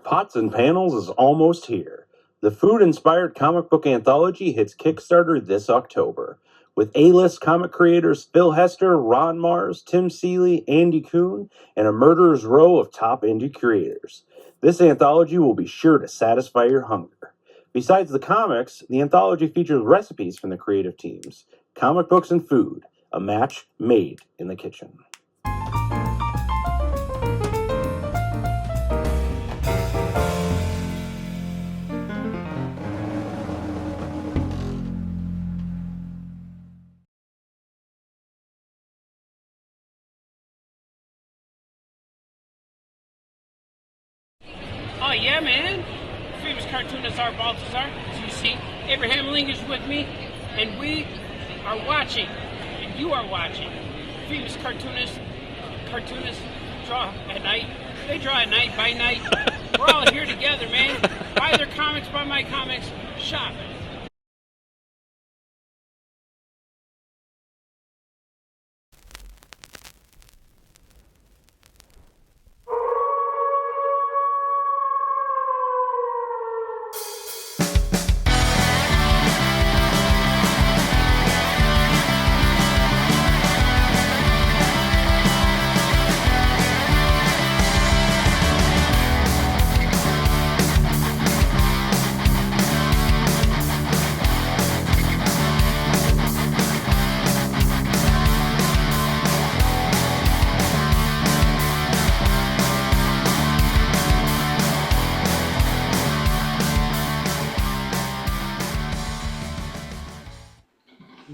Pots and Panels is almost here. The food-inspired comic book anthology hits Kickstarter this October, with A-list comic creators Phil Hester, Ron Mars, Tim Seeley, Andy Kuhn, and a murderer's row of top indie creators. This anthology will be sure to satisfy your hunger. Besides the comics, the anthology features recipes from the creative teams, comic books and food, a match made in the kitchen. Oh yeah, man. Famous cartoonist Art Baltazar. As you see, Abraham Lincoln's with me, and we are watching, and you are watching. Famous cartoonists draw at night. They draw at night, by night. We're all here together, man. Buy their comics, buy my comics, shop.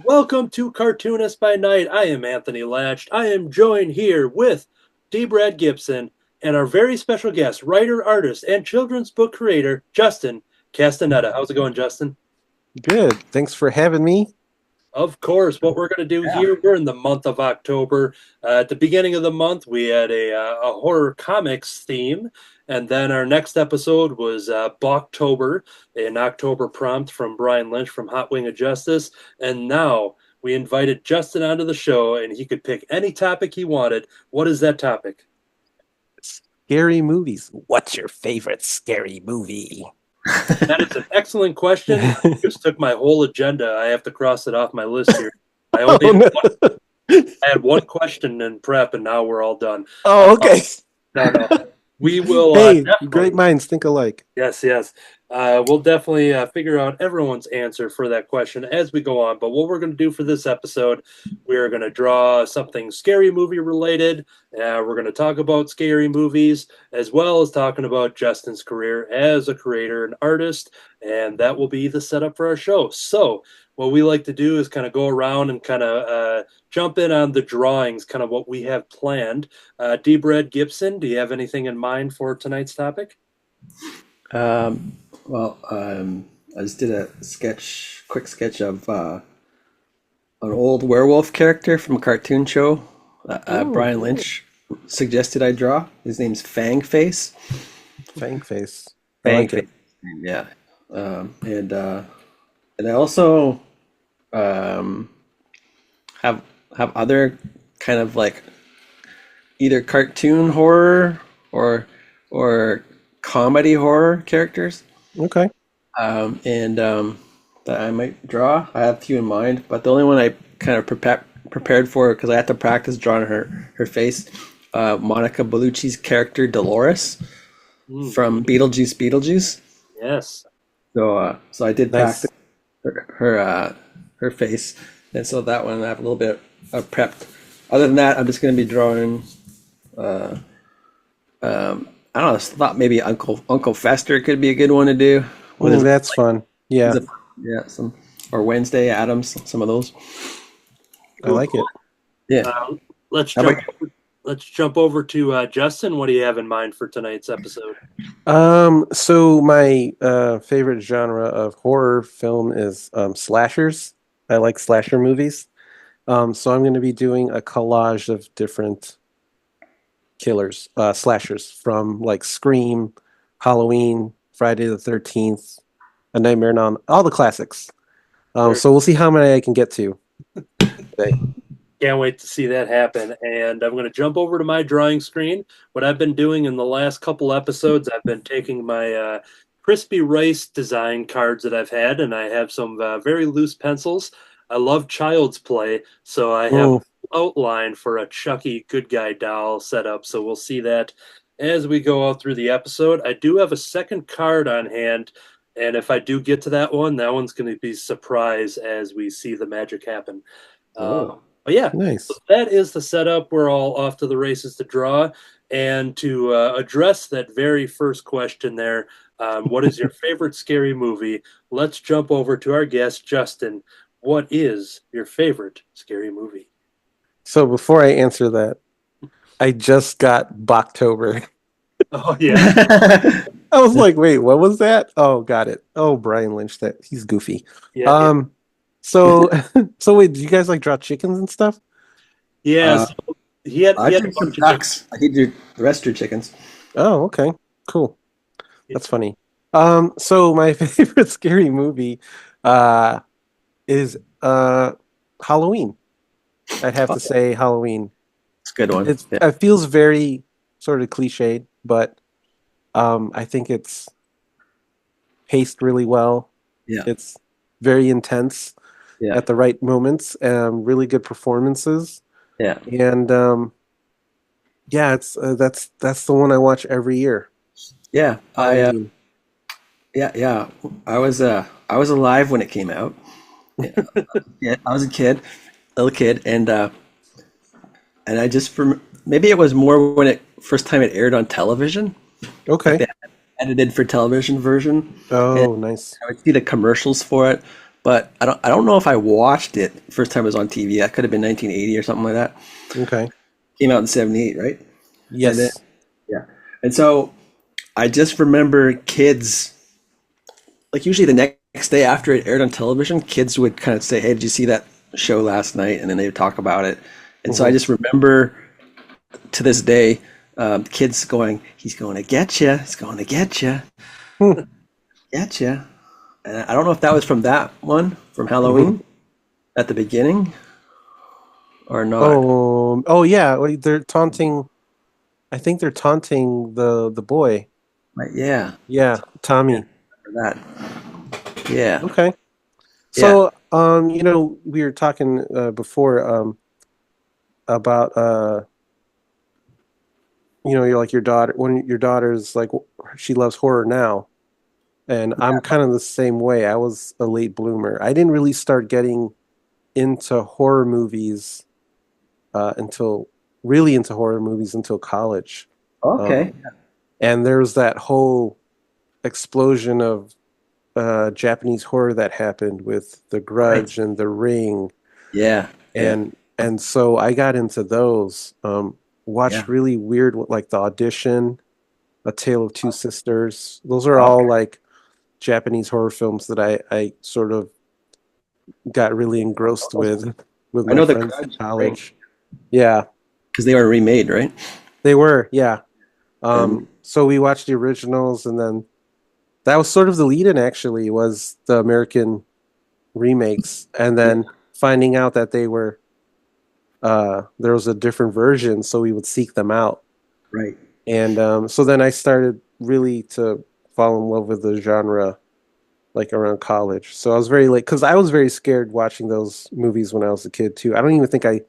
Welcome to Cartoonist by Night. I am Anthony Laatsch. I am joined here with D. Brad Gibson and our very special guest, writer, artist, and children's book creator, Justin Castaneda. How's it going, Justin? Good. Thanks for having me. Of course. What we're going to do here, we're in the month of October. At the beginning of the month, we had a horror comics theme. And then our next episode was Boktober, an October prompt from Brian Lynch from Hot Wing of Justice. And now we invited Justin onto the show, and he could pick any topic he wanted. What is that topic? Scary movies. What's your favorite scary movie? That is an excellent question. I just took my whole agenda. I have to cross it off my list here. I had one question in prep, and now we're all done. Oh, okay. No. We will. Hey, great minds think alike. Yes. We'll definitely figure out everyone's answer for that question as we go on. But what we're going to do for this episode, we're going to draw something scary movie related. We're going to talk about scary movies, as well as talking about Justin's career as a creator and artist. And that will be the setup for our show. So what we like to do is kind of go around and kind of jump in on the drawings, kind of what we have planned. D. Brad Gibson, do you have anything in mind for tonight's topic? I just did a quick sketch of an old werewolf character from a cartoon show. Brian Lynch suggested I draw. His name's Fangface. Fangface. Fangface. Yeah. And I also have other kind of like either cartoon horror or comedy horror characters. Okay. That I might draw. I have a few in mind, but the only one I kind of prepared for, because I had to practice drawing her face, Monica Bellucci's character Dolores from Beetlejuice. Yes. So I did practice her face, and so that one I have a little bit prepped. Other than that, I'm just going to be drawing. I don't know. I thought maybe Uncle Fester could be a good one to do. That's fun. Yeah. Some or Wednesday Addams. Some of those. I like it. Yeah. Let's jump over to Justin. What do you have in mind for tonight's episode? So my favorite genre of horror film is slashers. I like slasher movies. So I'm going to be doing a collage of different killers, slashers from like Scream, Halloween, Friday the 13th, A Nightmare on all the classics. So we'll see how many I can get to today. Can't wait to see that happen. And I'm going to jump over to my drawing screen. What I've been doing in the last couple episodes, I've been taking my crispy rice design cards that I've had, and I have some very loose pencils. I love Child's Play, so I have Mm. outline for a Chucky good guy doll setup. So we'll see that as we go out through the episode. I do have a second card on hand, and if I do get to that one's going to be surprise as we see the magic happen. But yeah, Nice. so that is the setup. We're all off to the races to draw. And to address that very first question there, what is your favorite scary movie? Let's jump over to our guest, Justin. What is your favorite scary movie? So before I answer that, I just got Boktober. Oh, yeah. I was like, wait, what was that? Oh, got it. Oh, Brian Lynch, that he's goofy. Yeah, So so wait, did you guys like draw chickens and stuff? yeah. So he had I a did some bunch of ducks. I did the rest of your chickens. Oh, okay. Cool. That's funny. So my favorite scary movie is Halloween. I'd have to say Halloween. It's a good one. It feels very sort of cliched, but I think it's paced really well. Yeah. It's very intense at the right moments. Really good performances. Yeah. And it's that's the one I watch every year. Yeah. I was alive when it came out. Yeah, I was a little kid, and I just maybe it was more when first time it aired on television. Okay. Like the edited for television version. Oh, nice. I would see the commercials for it, but I don't know if I watched it first time it was on TV. That could have been 1980 or something like that. Okay. Came out in 78, right? Yes. And so I just remember kids, like usually the next day after it aired on television, kids would kind of say, "Hey, did you see that show last night?" And then they would talk about it. And so I just remember to this day, kids going, "He's going to get you. He's going to get you. Get you." And I don't know if that was from that one, from Halloween at the beginning or not. Oh yeah. Well, they're taunting. I think they're taunting the boy. Right, yeah. Yeah, Tommy. For that. Yeah. Okay. So, we were talking before about you're like your daughter, when your daughter's like she loves horror now, and I'm kind of the same way. I was a late bloomer. I didn't really start getting into horror movies until college. Okay. And there was that whole explosion of Japanese horror that happened with The Grudge and The Ring. Yeah. And so I got into those. Watched really weird, like The Audition, A Tale of Two Sisters. Those are all like Japanese horror films that I sort of got really engrossed with my friends in college. Yeah. Because they were remade, right? They were, yeah. So we watched the originals, and then that was sort of the lead-in, actually, was the American remakes, and then finding out that they were there was a different version, so we would seek them out. Right. And so then I started really to fall in love with the genre, like around college. So I was very late, because I was very scared watching those movies when I was a kid too. I don't even think I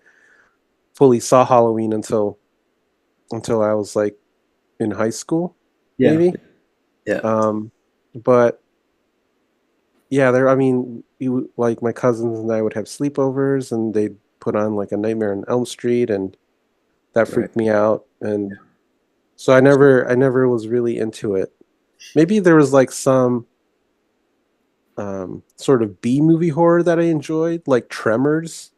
fully saw Halloween until I was like in high school, maybe. Yeah. But yeah, like my cousins and I would have sleepovers, and they'd put on like A Nightmare on Elm Street, and that freaked me out. And so I never was really into it. Maybe there was like some sort of B movie horror that I enjoyed, like Tremors.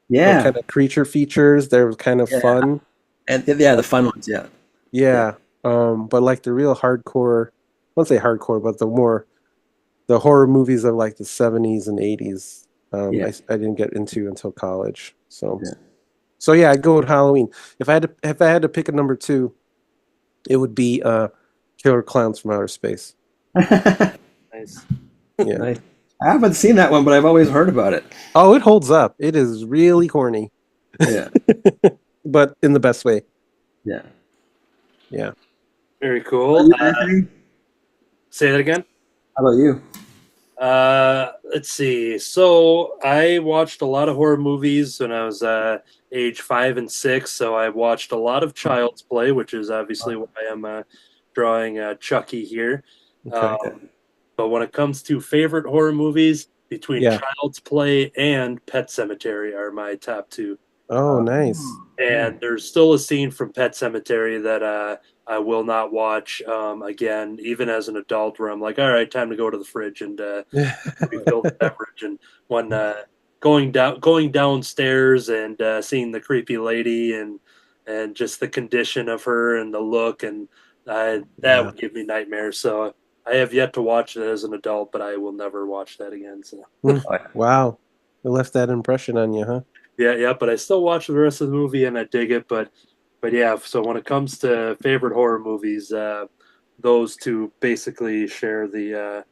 Yeah. Kind of creature features. They were kind of fun. And the fun ones, yeah. Yeah. But like the real hardcore, I won't say hardcore, but the horror movies of like the 70s and 80s, I didn't get into until college. So I'd go with Halloween. If I had to pick a number 2, it would be Killer Clowns from Outer Space. Nice. Yeah. Nice. I haven't seen that one, but I've always heard about it. Oh, it holds up. It is really corny. Yeah. but in the best way. Yeah. Yeah. Very cool. Anthony? Say that again. How about you? Let's see. So I watched a lot of horror movies when I was age 5 and 6. So I watched a lot of Child's Play, which is obviously why I'm drawing Chucky here. Okay. But when it comes to favorite horror movies, between Yeah. Child's Play and Pet Sematary are my top two. Oh, nice. And there's still a scene from Pet Sematary that I will not watch again, even as an adult, where I'm like, all right, time to go to the fridge and refill the beverage. And when going downstairs and seeing the creepy lady and just the condition of her and the look, and that would give me nightmares. So I have yet to watch it as an adult, but I will never watch that again. So Wow. It left that impression on you, huh? yeah, but I still watch the rest of the movie and I dig it. But yeah, so when it comes to favorite horror movies, those two basically share the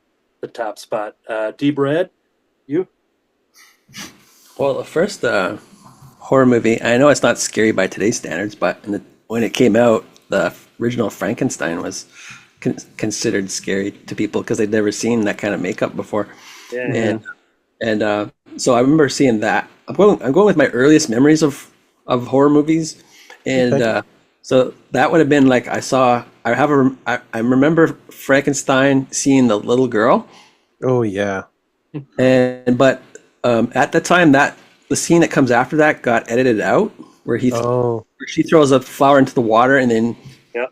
top spot. D. Brad, you? Well, the first horror movie, I know it's not scary by today's standards, but when it came out, the original Frankenstein was considered scary to people because they'd never seen that kind of makeup before. Yeah. And so I remember seeing that. I'm going with my earliest memories of horror movies, and so that would have been like I remember Frankenstein seeing the little girl. Oh yeah. But at the time that the scene that comes after that got edited out, where where she throws a flower into the water, and then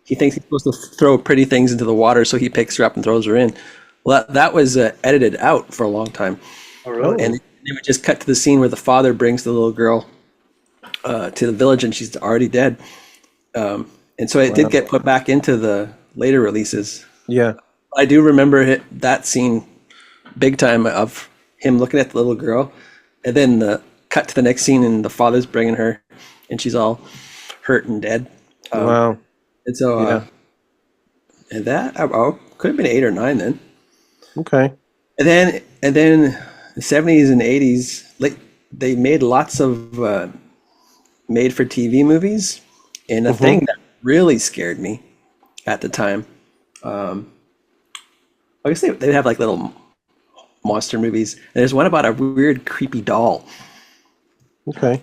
he thinks he's supposed to throw pretty things into the water, so he picks her up and throws her in. Well, that was edited out for a long time. Oh, really? And they would just cut to the scene where the father brings the little girl to the village, and she's already dead. And so it did get put back into the later releases. Yeah. I do remember that scene big time of him looking at the little girl, and then the cut to the next scene, and the father's bringing her, and she's all hurt and dead. Wow. And so, and that could have been 8 or 9 then. Okay. And then the 70s and 80s, they made lots of made for TV movies, and the thing that really scared me at the time, I guess they'd have like little monster movies, and there's one about a weird creepy doll. Okay.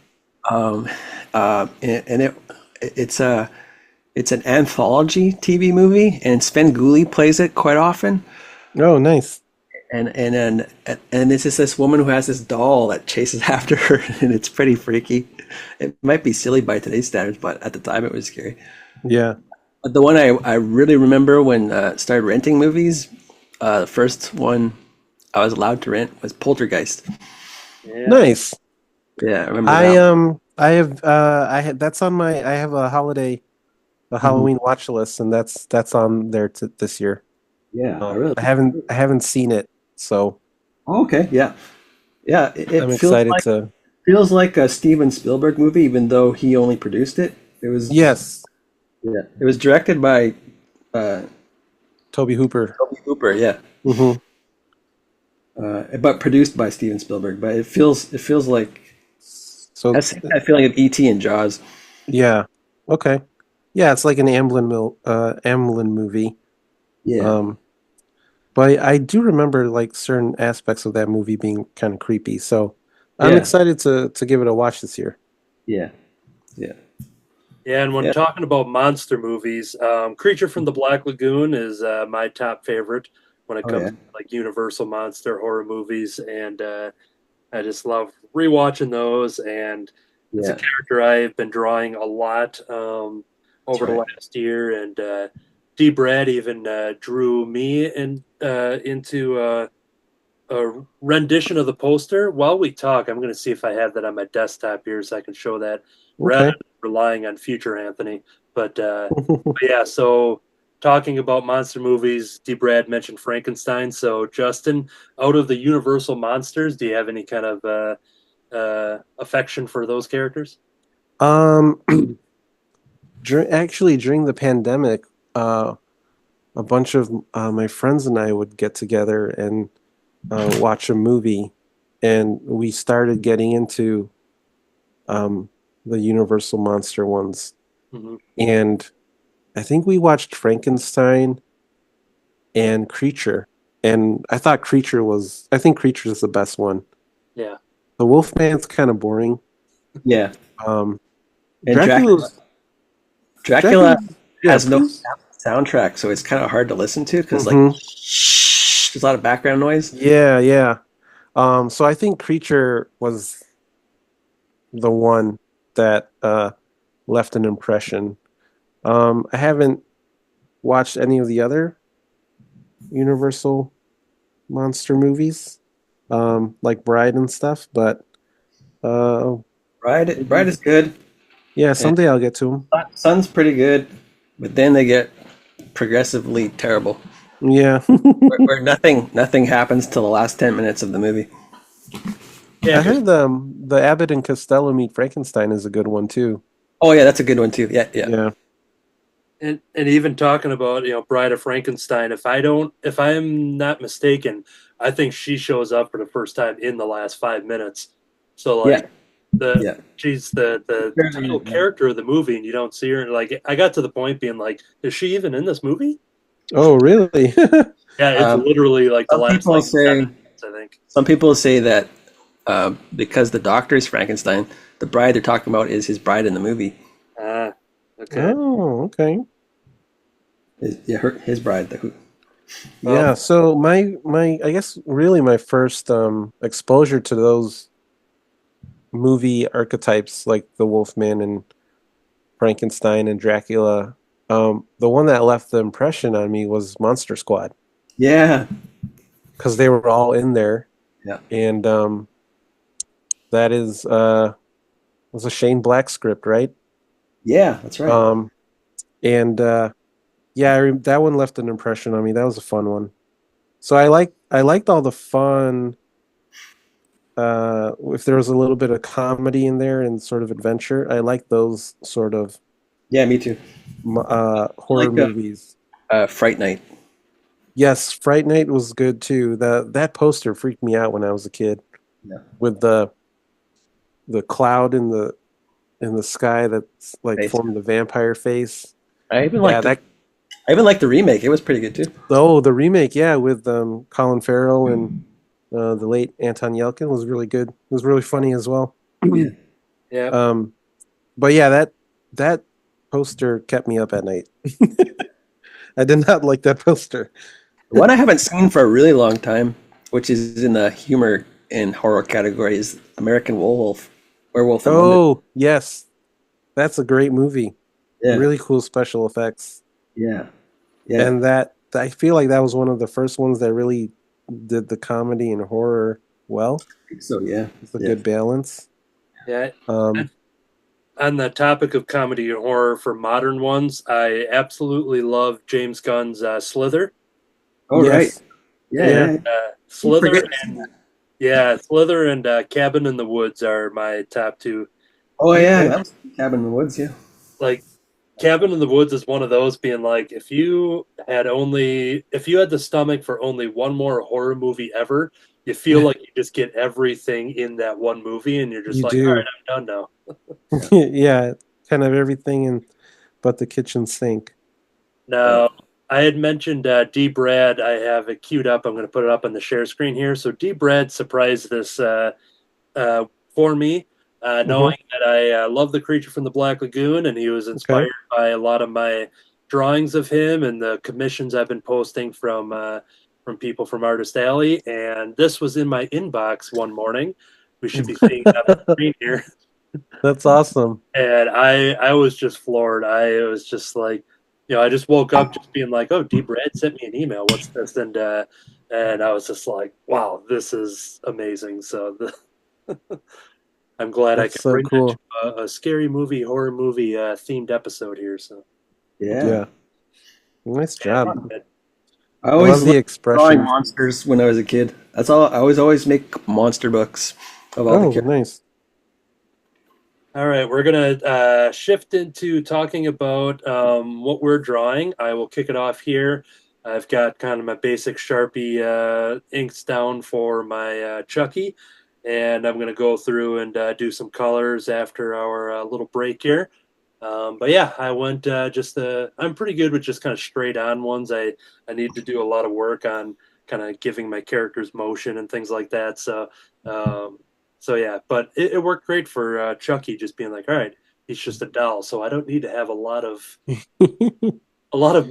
It's an anthology TV movie, and Sven Gulli plays it quite often. Oh, nice. And it's just this woman who has this doll that chases after her, and it's pretty freaky. It might be silly by today's standards, but at the time it was scary. Yeah. But the one I really remember when I started renting movies, the first one I was allowed to rent was Poltergeist. Yeah. Nice. Yeah, I remember that. I have that's on my I have a Halloween watch list, and that's on there this year. Yeah, really. I haven't seen it, so Okay, yeah. I'm excited to. Feels like a Steven Spielberg movie, even though he only produced it. It was Yes, it was directed by Toby Hooper. yeah. Mm-hmm. But produced by Steven Spielberg. But it feels like So that feeling of E.T. and Jaws. yeah, okay, yeah, it's like an Amblin movie. Yeah. But I do remember like certain aspects of that movie being kind of creepy. So I'm Yeah. excited to give it a watch this year. Yeah. Yeah, and when talking about monster movies, Creature from the Black Lagoon is my top favorite when it comes to like Universal monster horror movies, and I just love rewatching those. And it's a character I've been drawing a lot over the last year, and D. Brad even drew me into a rendition of the poster. While we talk, I'm going to see if I have that on my desktop here so I can show that rather than relying on future Anthony. But yeah, so talking about monster movies, D. Brad mentioned Frankenstein. So Justin, out of the Universal monsters, do you have any kind of affection for those characters? During the pandemic, a bunch of my friends and I would get together and watch a movie, and we started getting into the Universal monster ones. Mhm. And I think we watched Frankenstein and Creature. And I think Creature is the best one. Yeah. The Wolfman's kind of boring. Yeah. Um, And Dracula's Dracula yeah, has no please. soundtrack, so it's kind of hard to listen to because like Mhm. there's a lot of background noise. Yeah, yeah. So I think Creature was the one that left an impression. I haven't watched any of the other Universal monster movies, like Bride and stuff, but uh, Bride is good. yeah, And someday I'll get to them. Sun's pretty good, but then they get progressively terrible, Yeah. where nothing happens till the last 10 minutes of the movie. Yeah. I heard the Abbott and Costello Meet Frankenstein is a good one too. Oh yeah, that's a good one too. Yeah, yeah. Yeah. And even talking about, Bride of Frankenstein, if I'm not mistaken, I think she shows up for the first time in the last 5 minutes. So like Yeah. she's the title character of the movie, and you don't see her. And like I got to the point being like, is she even in this movie? Oh, really? Yeah, it's Um, literally like the some last people like say 7 minutes, I think. some people say that because the doctor is Frankenstein, the bride they're talking about is his bride in the movie. Ah, okay. Oh, okay. His bride. Yeah, so my I guess really my first exposure to those movie archetypes like the Wolfman and Frankenstein and Dracula, the one that left the impression on me was Monster Squad Yeah, because they were all in there, yeah, and that is was a Shane Black script, right? yeah. That's right. And yeah, that one left an impression on me. That was a fun one. So I liked all the fun. If there was a little bit of comedy in there and sort of adventure, I like those sort of Yeah, me too. horror Like movies. Fright Night. Yes, Fright Night was good too. That poster freaked me out when I was a kid. Yeah. With the cloud in the sky that's like Face. formed the vampire face. I even Yeah, I even liked the remake. It was pretty good too. the remake, yeah, with Colin Farrell and the late Anton Yelchin was really good. It was really funny as well. Yeah. But yeah, that poster kept me up at night. I did not like that poster. One I haven't seen for a really long time, which is in the humor and horror category, is American Werewolf in London. Oh, yes. That's a great movie. Yeah, Really cool special effects. yeah, yeah. And that I feel like that was one of the first ones that really did the comedy and horror well. So yeah, It's a yeah. good balance. Yeah. Um, On the topic of comedy and horror for modern ones, I absolutely love James Gunn's Slither. Oh yes. right, yeah, Yeah. yeah. Slither Forget- and Slither and Cabin in the Woods are my top two. Oh yeah, that was Cabin in the Woods. Yeah, Like Cabin in the Woods is one of those being like, if you had the stomach for only one more horror movie ever, you feel like you just get everything in that one movie, and you're just You like, do. all right, I'm done now. Yeah, kind of everything but the kitchen sink. Now, I had mentioned D. Brad. I have it queued up. I'm going to put it up on the share screen here. So D. Brad surprised this for me, knowing that I love the creature from the Black Lagoon, and he was inspired by a lot of my drawings of him and the commissions I've been posting from people from Artist Alley. And this was in my inbox one morning. We should be seeing it on the screen here. That's awesome. And I was just floored. I was just like, I just woke up just being like, oh, D. Brad sent me an email. What's this? And I was just like, wow, this is amazing. So I'm glad That's I could so bring cool. that to a scary movie, horror movie themed episode here. So Yeah. Nice job. I I always love the loved expression. drawing monsters when I was a kid. That's all. I always make monster books of all the Oh, characters. nice. all right, we're gonna shift into talking about what we're drawing. I will kick it off here. I've got kind of my basic Sharpie inks down for my Chucky, and I'm going to go through and do some colors after our little break here. But yeah, I went I'm pretty good with just kind of straight on ones. I need to do a lot of work on kind of giving my characters motion and things like that. So yeah, but it worked great for Chucky, just being like, all right, he's just a doll, so I don't need to have a lot of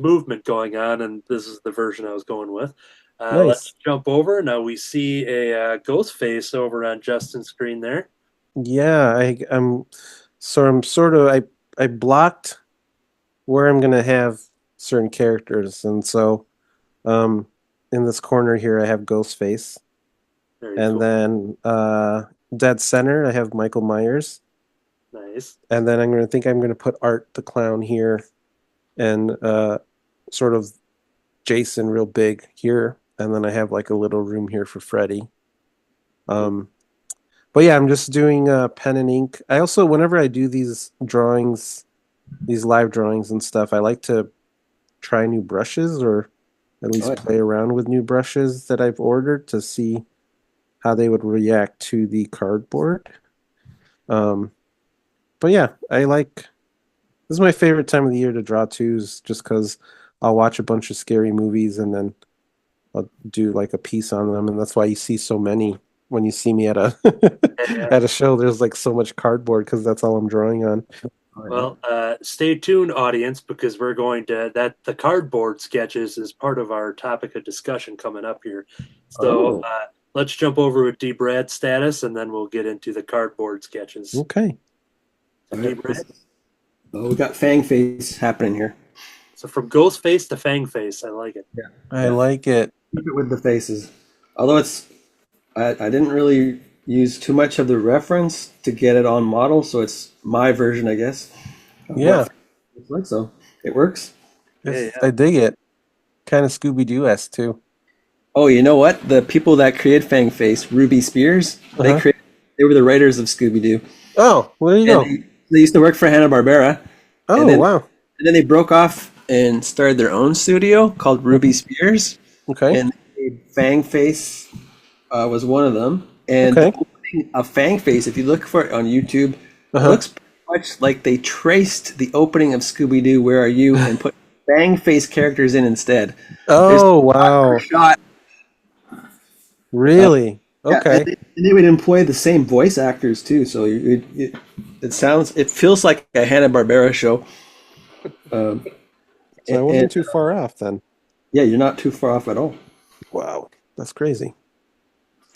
movement going on, and this is the version I was going with. Nice. Let's jump over. Now we see a ghost face over on Justin's screen there. Yeah, I'm sort of I blocked where I'm gonna have certain characters, and so in this corner here I have Ghostface, Very and cool. then dead center I have Michael Myers, Nice. and then I'm gonna put Art the Clown here, and sort of Jason real big here, and then I have like a little room here for Freddy. But yeah, I'm just doing pen and ink. I also, whenever I do these drawings, these live drawings and stuff, I like to try new brushes, or at least play around with new brushes that I've ordered to see how they would react to the cardboard. But yeah, this is my favorite time of the year to draw twos, just because I'll watch a bunch of scary movies and then I'll do like a piece on them, and that's why you see so many when you see me at a at a show. There's like so much cardboard because that's all I'm drawing on. Well, stay tuned, audience, because we're going to the cardboard sketches is part of our topic of discussion coming up here. So let's jump over with D. Brad's status, and then we'll get into the cardboard sketches. Okay. D. Brad? Oh, we got Fang Face happening here. So from Ghost Face to Fang Face, I like it. Yeah, I like it. Keep it with the faces. Although I didn't really use too much of the reference to get it on model, so it's my version, I guess. Yeah. It's like so. It works. I dig it. Kind of Scooby-Doo-esque too. Oh, you know what? The people that created Fang Face, Ruby Spears, they were the writers of Scooby-Doo. Oh, well, there you go. They used to work for Hanna-Barbera. Oh, wow. And then they broke off and started their own studio called Ruby Spears. Okay. And Fang Face was one of them. And the opening of Fang Face, if you look for it on YouTube, it looks pretty much like they traced the opening of Scooby-Doo, Where Are You? And put Fang Face characters in instead. Oh, wow. Shot. Really? Okay. Yeah, and they would employ the same voice actors too, so it feels like a Hanna-Barbera show. So I wasn't too far off then. Yeah, you're not too far off at all. Wow, that's crazy.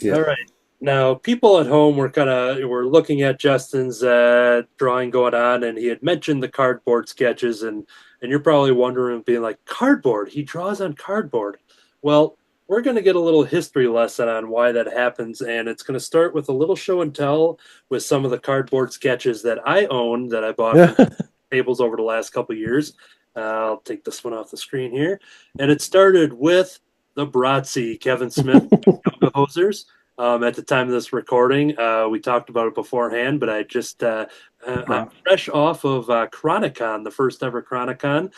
Yeah. All right. Now, people at home were looking at Justin's drawing going on, and he had mentioned the cardboard sketches, and you're probably wondering, being like, cardboard? He draws on cardboard. Well, we're going to get a little history lesson on why that happens, and it's going to start with a little show and tell with some of the cardboard sketches that I own that I bought from tables over the last couple of years. I'll take this one off the screen here. And it started with the Bratzy, Kevin Smith, Yoga Hosers. At the time of this recording, we talked about it beforehand, but I just I'm fresh off of Chronicon, the first ever Chronicon.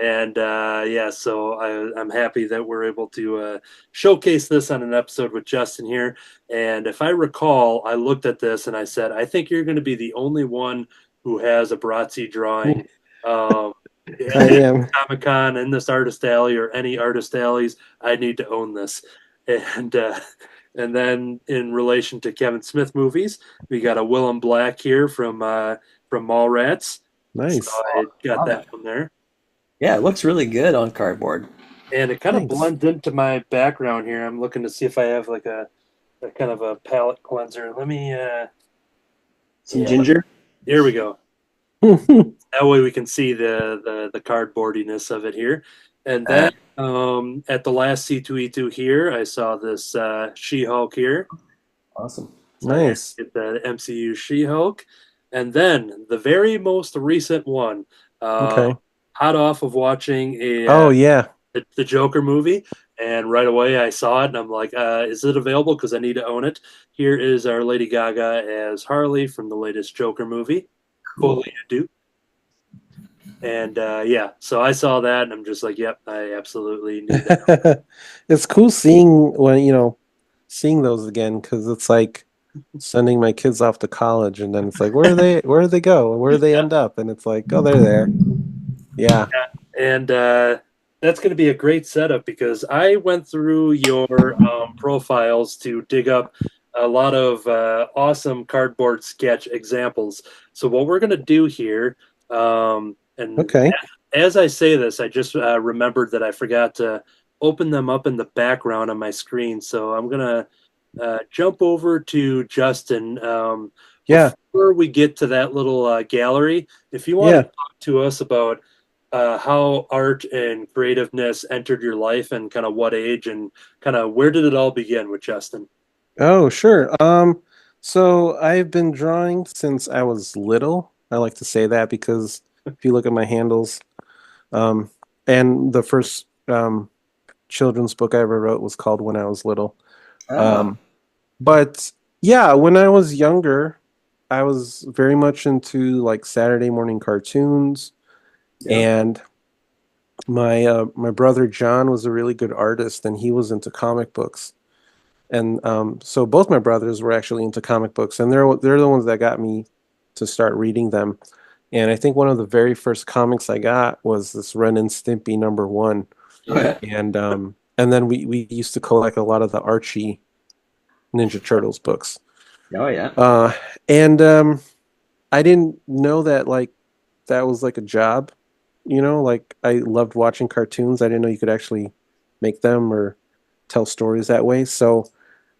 And so I'm happy that we're able to showcase this on an episode with Justin here. And if I recall, I looked at this and I said, I think you're going to be the only one who has a Bratzy drawing. I am. Comic-Con in this artist alley or any artist alleys, I need to own this. And then in relation to Kevin Smith movies, we got a Willem Black here from Mallrats. Nice. So I got that from there. Yeah, it looks really good on cardboard. And it kind of blends into my background here. I'm looking to see if I have like a kind of a palette cleanser. Let me some ginger. Here we go. That way we can see the cardboardiness of it here. And then at the last C2E2 here, I saw this She-Hulk here. Awesome. Nice. Get the MCU She-Hulk. And then the very most recent one. Hot off of watching the Joker movie. And right away I saw it and I'm like, is it available? Because I need to own it. Here is our Lady Gaga as Harley from the latest Joker movie. Cool. Fully do. And so I saw that and I'm just like, yep, I absolutely need that. It's cool seeing those again, because it's like sending my kids off to college, and then it's like, where do they go? Where do they end up? And it's like, oh, they're there. Yeah. And that's going to be a great setup because I went through your profiles to dig up a lot of awesome cardboard sketch examples. So what we're going to do here, and Okay. as I say this, I just remembered that I forgot to open them up in the background on my screen. So I'm going to jump over to Justin. Yeah. Before we get to that little gallery, if you want Yeah. to talk to us about how art and creativeness entered your life and kind of what age and kind of where did it all begin with Justin? Oh, sure. So I've been drawing since I was little. I like to say that because if you look at my handles, um, and the first children's book I ever wrote was called When I Was Little. Oh, But yeah, when I was younger, I was very much into like Saturday morning cartoons, yeah. and my brother John was a really good artist, and he was into comic books. And so both my brothers were actually into comic books, and they're the ones that got me to start reading them. And I think one of the very first comics I got was this Ren and Stimpy #1, Oh, yeah. and then we used to collect a lot of the Archie Ninja Turtles books. Oh, yeah. And I didn't know that like that was like a job, like I loved watching cartoons. I didn't know you could actually make them or tell stories that way. So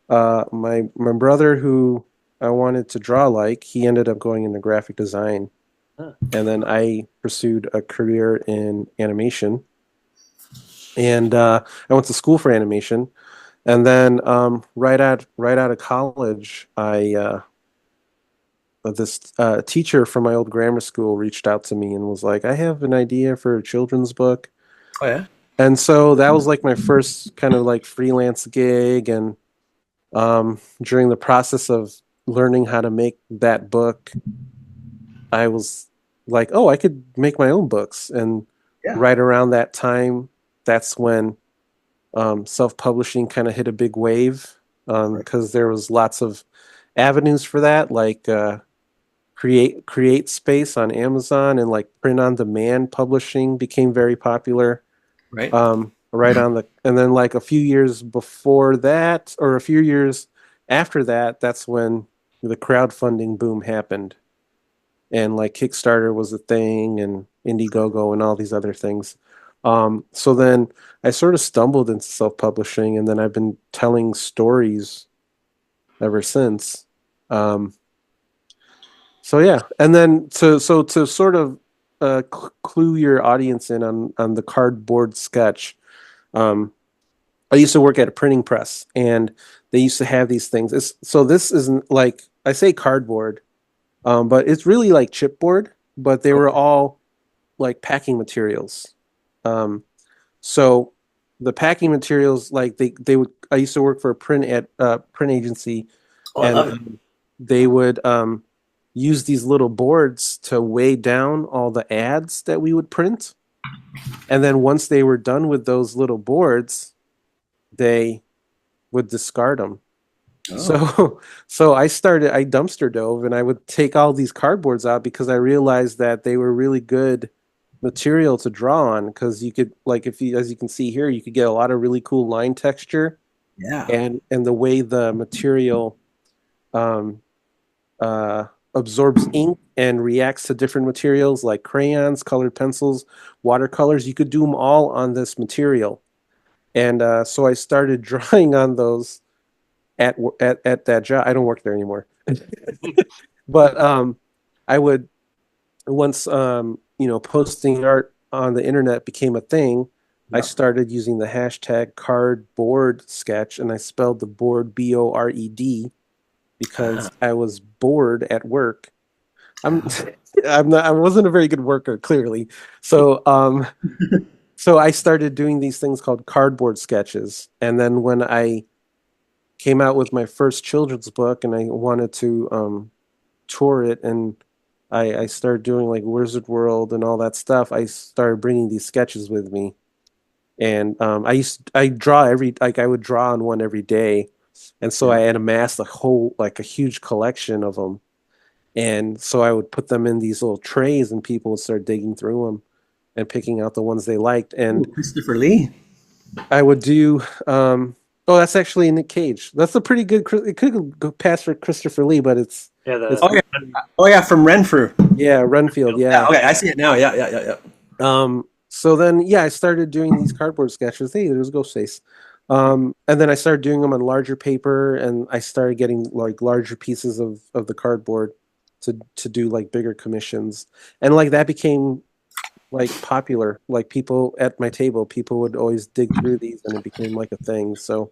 my brother, who I wanted to draw like, he ended up going into graphic design, Huh. and then I pursued a career in animation, and I went to school for animation, and then right out of college, I this teacher from my old grammar school reached out to me and was like, I have an idea for a children's book. Oh, yeah. And so that was like my first kind of like freelance gig. And during the process of learning how to make that book, I was like, oh, I could make my own books. And Yeah. right around that time, that's when self-publishing kind of hit a big wave, because there was lots of avenues for that, like create space on Amazon, and like print on demand publishing became very popular. Right. And then like a few years before that, or a few years after that, that's when the crowdfunding boom happened, and like Kickstarter was a thing, and Indiegogo and all these other things. So then I sort of stumbled into self-publishing, and then I've been telling stories ever since. So yeah, and then to sort of clue your audience in on the cardboard sketch. I used to work at a printing press, and they used to have these things. So this isn't like, I say cardboard, but it's really like chipboard, but they were all like packing materials. So the packing materials, like they would. I used to work for a print agency, Oh, I love it. and they would use these little boards to weigh down all the ads that we would print. And then once they were done with those little boards, they would discard them. Oh. So I dumpster dove, and I would take all these cardboards out because I realized that they were really good material to draw on, because you could, like, as you can see here, you could get a lot of really cool line texture, Yeah. and the way the material absorbs ink and reacts to different materials like crayons, colored pencils, watercolors. You could do them all on this material. And so I started drawing on those at that job. I don't work there anymore. But I would, once posting art on the internet became a thing, I started using the hashtag cardboard sketch, and I spelled the board BORED because I was bored at work. I wasn't a very good worker, clearly. So so I started doing these things called cardboard sketches. And then when I came out with my first children's book, and I wanted to tour it, and I started doing like Wizard World and all that stuff, I started bringing these sketches with me. And I would draw on one every day. And so I had amassed a huge collection of them. And so I would put them in these little trays, and people would start digging through them and picking out the ones they liked. And Christopher Lee. I would do. That's actually Nick Cage. That's a pretty good. It could go past for Christopher Lee, but it's. From Renfrew. Yeah, Renfield. Yeah. Okay, I see it now. Yeah. So then, I started doing these cardboard sketches. Hey, there's Ghostface. And then I started doing them on larger paper, and I started getting like larger pieces of the cardboard to do like bigger commissions, and like that became like popular. Like people at my table, people would always dig through these, and it became like a thing. So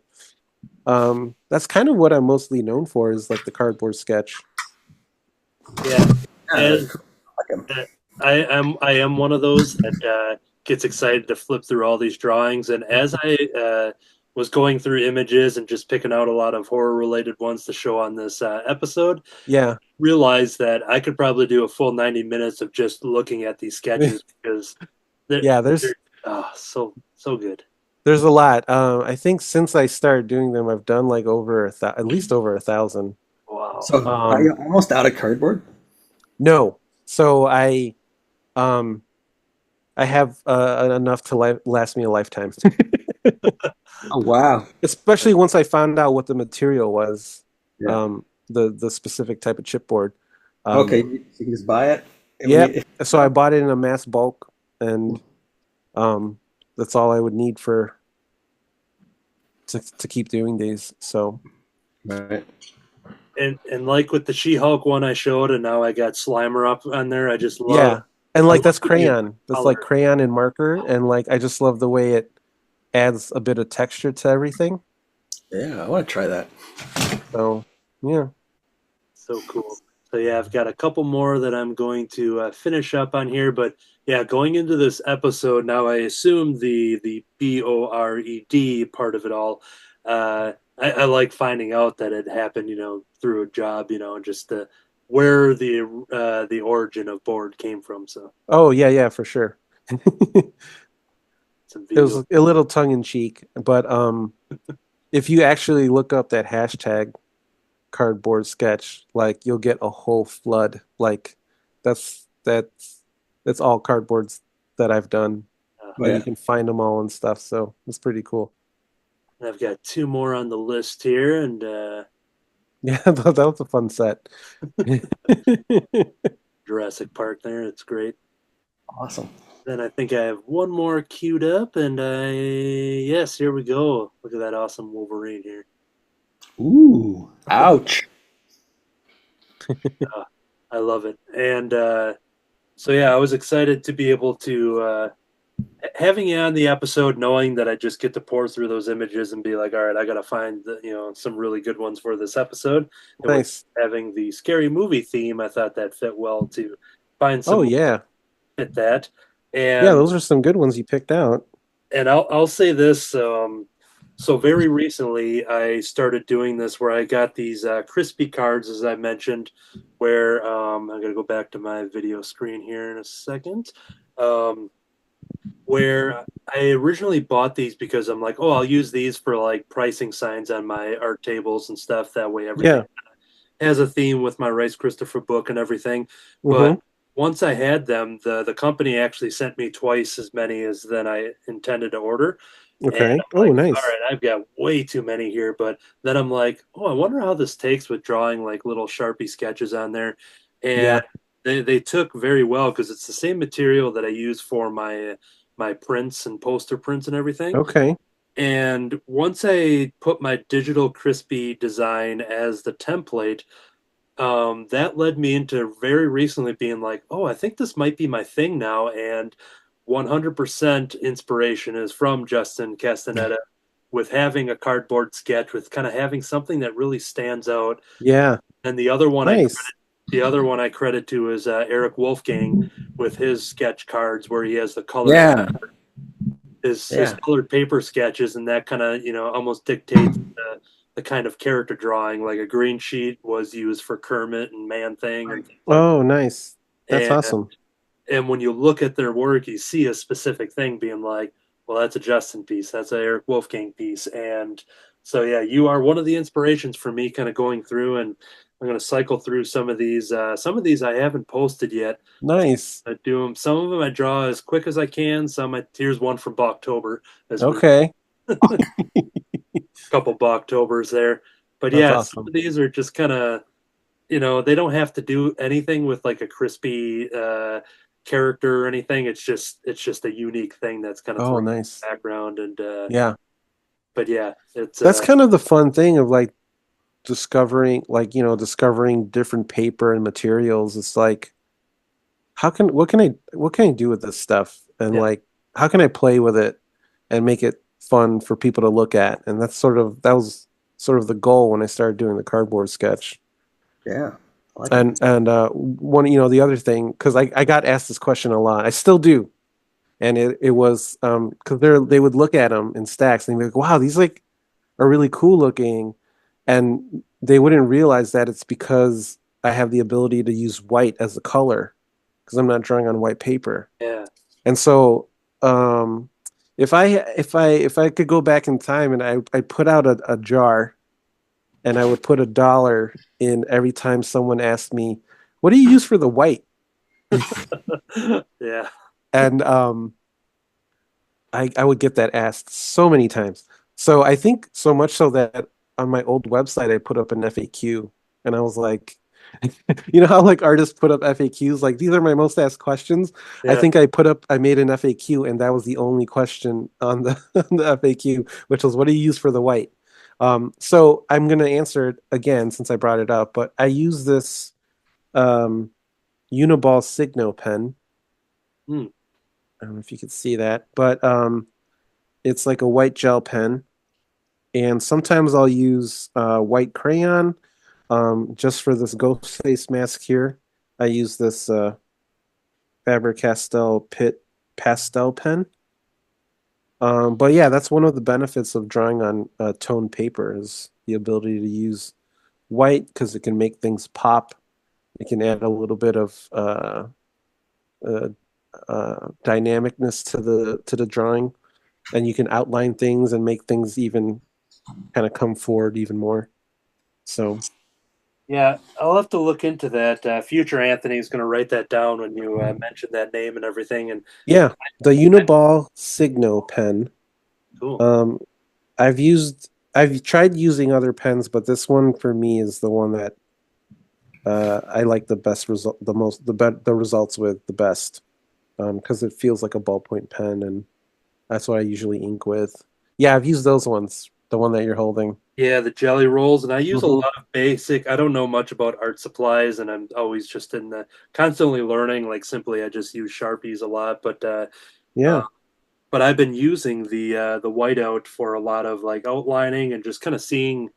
that's kind of what I'm mostly known for, is like the cardboard sketch. Yeah, and I am one of those that gets excited to flip through all these drawings, and as I was going through images and just picking out a lot of horror related ones to show on this episode, realized that I could probably do a full 90 minutes of just looking at these sketches because they're so good. There's a lot. I think since I started doing them, I've done like at least over 1,000. Wow. So are you almost out of cardboard? No. So I have enough to last me a lifetime. Oh wow! Especially once I found out what the material was, the specific type of chipboard. Okay, you can just buy it. Yeah. So I bought it in a mass bulk, and that's all I would need to keep doing these. So. Right. And like with the She-Hulk one I showed, and now I got Slimer up on there. I just love. Yeah, and like that's crayon. That's like crayon and marker, and like I just love the way it adds a bit of texture to everything. Yeah, I want to try that. So yeah, so cool. So yeah, I've got a couple more that I'm going to finish up on here, but yeah, going into this episode now, I assume the BORED part of it all. I like finding out that it happened, through a job, just where the origin of board came from. So. Oh yeah, for sure. It was a little tongue in cheek, but if you actually look up that hashtag cardboard sketch, like you'll get a whole flood. Like that's all cardboards that I've done. You can find them all and stuff. So it's pretty cool. I've got 2 more on the list here, and yeah, that was a fun set. Jurassic Park there, it's great. Awesome. Then I think I have 1 more queued up, and yes, here we go. Look at that awesome Wolverine here. Ooh, ouch. I love it. And so yeah, I was excited to be able to having you on the episode, knowing that I just get to pour through those images and be like, all right, I got to find some really good ones for this episode. And nice. Having the scary movie theme, I thought that fit well to find some. Oh yeah, fit that. And yeah, those are some good ones you picked out. And I'll say this. So very recently, I started doing this where I got these crispy cards, as I mentioned, where I'm going to go back to my video screen here in a second. Where I originally bought these because I'm like, I'll use these for like pricing signs on my art tables and stuff. That way everything has a theme with my Rice Christopher book and everything. But once I had them, the company actually sent me twice as many as than I intended to order. Okay. Nice. All right, I've got way too many here. But then I'm like, I wonder how this takes with drawing like little Sharpie sketches on there. And they took very well because it's the same material that I use for my prints and poster prints and everything. Okay. And once I put my digital crispy design as the template, that led me into very recently being like, I think this might be my thing now. And 100% inspiration is from Justin Castaneda with having a cardboard sketch, with kind of having something that really stands out. Yeah. And the other one I credit to is Eric Wolfgang with his sketch cards where he has the color, his colored paper sketches, and that kind of almost dictates the kind of character drawing. Like a green sheet was used for Kermit and Man Thing. And nice! That's awesome. And when you look at their work, you see a specific thing being like, well, that's a Justin piece, that's an Eric Wolfgang piece, and So yeah, you are one of the inspirations for me kind of going through, and I'm going to cycle through some of these. Some of these I haven't posted yet. Nice. I do them. Some of them I draw as quick as I can. Here's one from October as we Okay. couple Octobers there. But That's yeah, some awesome. of these are just kind of, they don't have to do anything with like a crispy character or anything. It's just a unique thing that's kind of Oh, thrown in nice. the background. And Yeah. but yeah, it's That's kind of the fun thing of like discovering different paper and materials. It's like, what can I do with this stuff? And yeah, like, how can I play with it and make it fun for people to look at? And that was sort of the goal when I started doing the cardboard sketch. Yeah. I like it. And one, the other thing, because I got asked this question a lot, I still do, and it was because they would look at them in stacks and they'd be like, wow, these like are really cool looking, and they wouldn't realize that it's because I have the ability to use white as a color because I'm not drawing on white paper. yeah. And so if I could go back in time and I put out a jar and I would put $1 in every time someone asked me, what do you use for the white? Yeah. And I would get that asked so many times. So I think so much so that on my old website I put up an FAQ, and I was like, you know how like artists put up FAQs, like these are my most asked questions. I Yeah. think I made an FAQ, and that was the only question on the on the FAQ, which was, what do you use for the white? So I'm gonna answer it again since I brought it up, but I use this um, Uniball Signo pen. Hmm. I don't know if you could see that, but it's like a white gel pen, and sometimes I'll use white crayon. Just for this ghost face mask here, I use this Faber-Castell Pitt pastel pen. But yeah, that's one of the benefits of drawing on toned paper is the ability to use white because it can make things pop. It can add a little bit of uh, dynamicness to the drawing, and you can outline things and make things even kind of come forward even more. So Yeah, I'll have to look into that. Future Anthony is going to write that down when you mention that name and everything. And yeah, the Uniball Signo pen. cool. Um, I've tried using other pens, but this one for me is the one that I like the best result, the results with the best, because it feels like a ballpoint pen, and that's what I usually ink with. Yeah, I've used those ones, the one that you're holding. Yeah, the jelly rolls, and I use a Hmm. lot of basic. I don't know much about art supplies, and I'm always just constantly learning. Like simply, I just use Sharpies a lot, uh, Yeah. but I've been using the whiteout for a lot of like outlining and just kind of seeing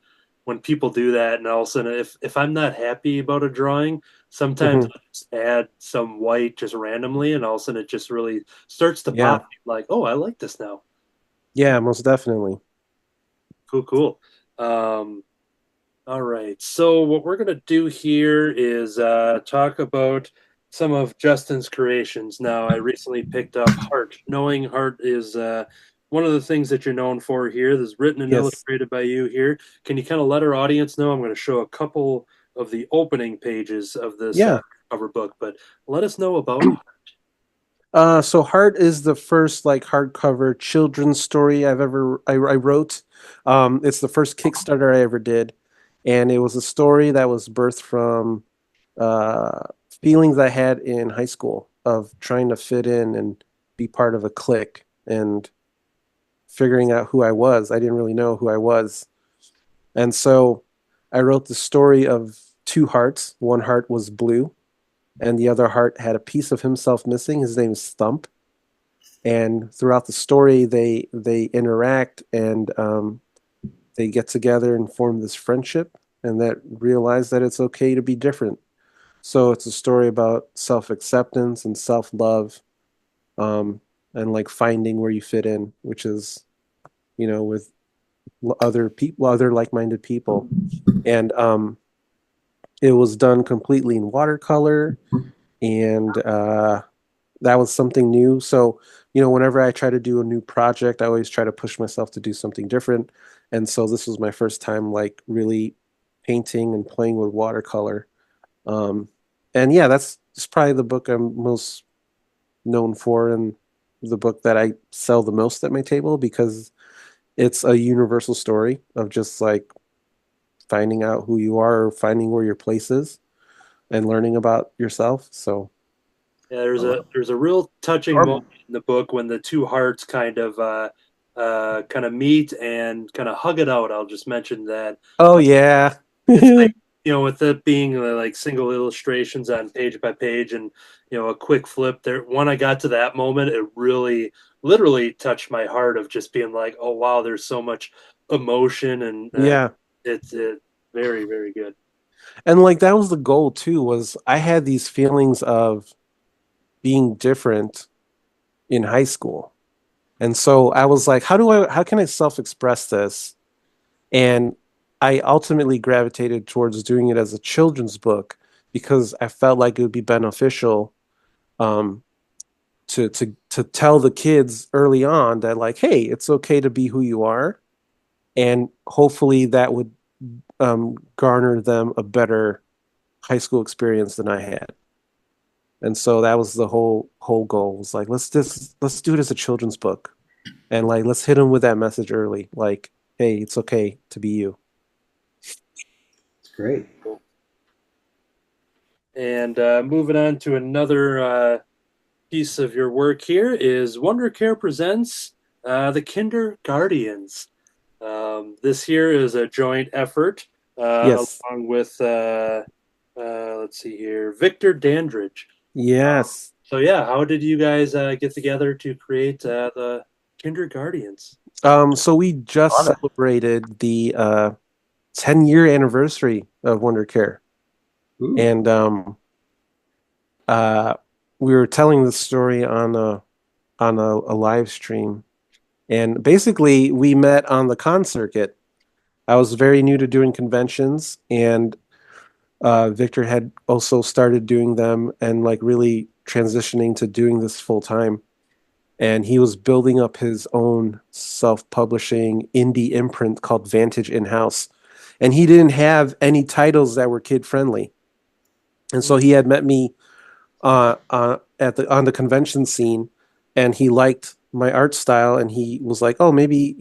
when people do that. And all of a sudden, if I'm not happy about a drawing, sometimes Hmm. I just add some white just randomly, and all of a sudden it just really starts to Yeah. pop. Like, oh, I like this now. Yeah, most definitely. Cool, cool. Um, all right. So what we're gonna do here is talk about some of Justin's creations. Now, I recently picked up Heart. Knowing Heart is one of the things that you're known for here. This is written and Yes. illustrated by you here. Can you kind of let our audience know? I'm going to show a couple of the opening pages of this Yeah. cover book, but let us know about Heart. So Heart is the first like hardcover children's story I wrote. It's the first Kickstarter I ever did, and it was a story that was birthed from uh, feelings I had in high school of trying to fit in and be part of a clique and figuring out who I was. I didn't really know who I was, and so I wrote the story of two hearts. One heart was blue, and the other heart had a piece of himself missing. His name is Thump, and throughout the story they interact, and they get together and form this friendship, and that realize that it's okay to be different. So it's a story about self-acceptance and self-love, and like finding where you fit in, which is with other people, other like-minded people. And it was done completely in watercolor, and that was something new. So, whenever I try to do a new project, I always try to push myself to do something different. And so this was my first time like really painting and playing with watercolor. Um, and yeah, that's probably the book I'm most known for, and the book that I sell the most at my table, because it's a universal story of just like finding out who you are, or finding where your place is, and learning about yourself. So Yeah, there's a real touching moment in the book when the two hearts kind of meet and kind of hug it out. I'll just mention that. oh yeah. It's like, with it being like single illustrations on page by page, and a quick flip there. When I got to that moment, it really literally touched my heart of just being like, oh wow, there's so much emotion, and Yeah. it's very, very good. And like that was the goal too, was I had these feelings of being different in high school. And so I was like, how can I self-express this? And I ultimately gravitated towards doing it as a children's book, because I felt like it would be beneficial, um, to tell the kids early on that, like, hey, it's okay to be who you are, and hopefully that would garner them a better high school experience than I had. And so that was the whole goal. It was like, let's do it as a children's book, and like let's hit them with that message early, like, hey, it's okay to be you. It's great. And moving on to another piece of your work here is Wonder Care presents the Kinder Guardians. This here is a joint effort Yes. along with let's see here, Victor Dandridge. Yes. So yeah, how did you guys get together to create the Kinder Guardians? So we just celebrated the 10-year anniversary of Wonder Care. Ooh. And we were telling the story on a live stream. And basically we met on the con circuit. I was very new to doing conventions, and Victor had also started doing them and like really transitioning to doing this full time. And he was building up his own self-publishing indie imprint called Vantage In-House. And he didn't have any titles that were kid-friendly. And so he had met me on the convention scene, and he liked my art style, and he was like, "Oh, maybe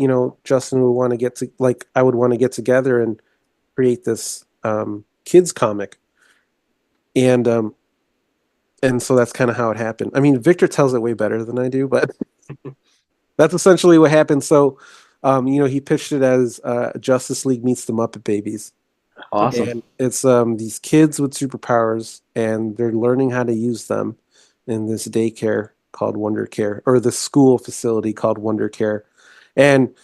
Justin would want to I would want to get together and create this kids comic." And so that's kind of how it happened. I mean, Victor tells it way better than I do, but that's essentially what happened. So, he pitched it as Justice League meets the Muppet Babies. Awesome. And it's these kids with superpowers, and they're learning how to use them in this daycare called Wonder Care, or the school facility called Wonder Care. And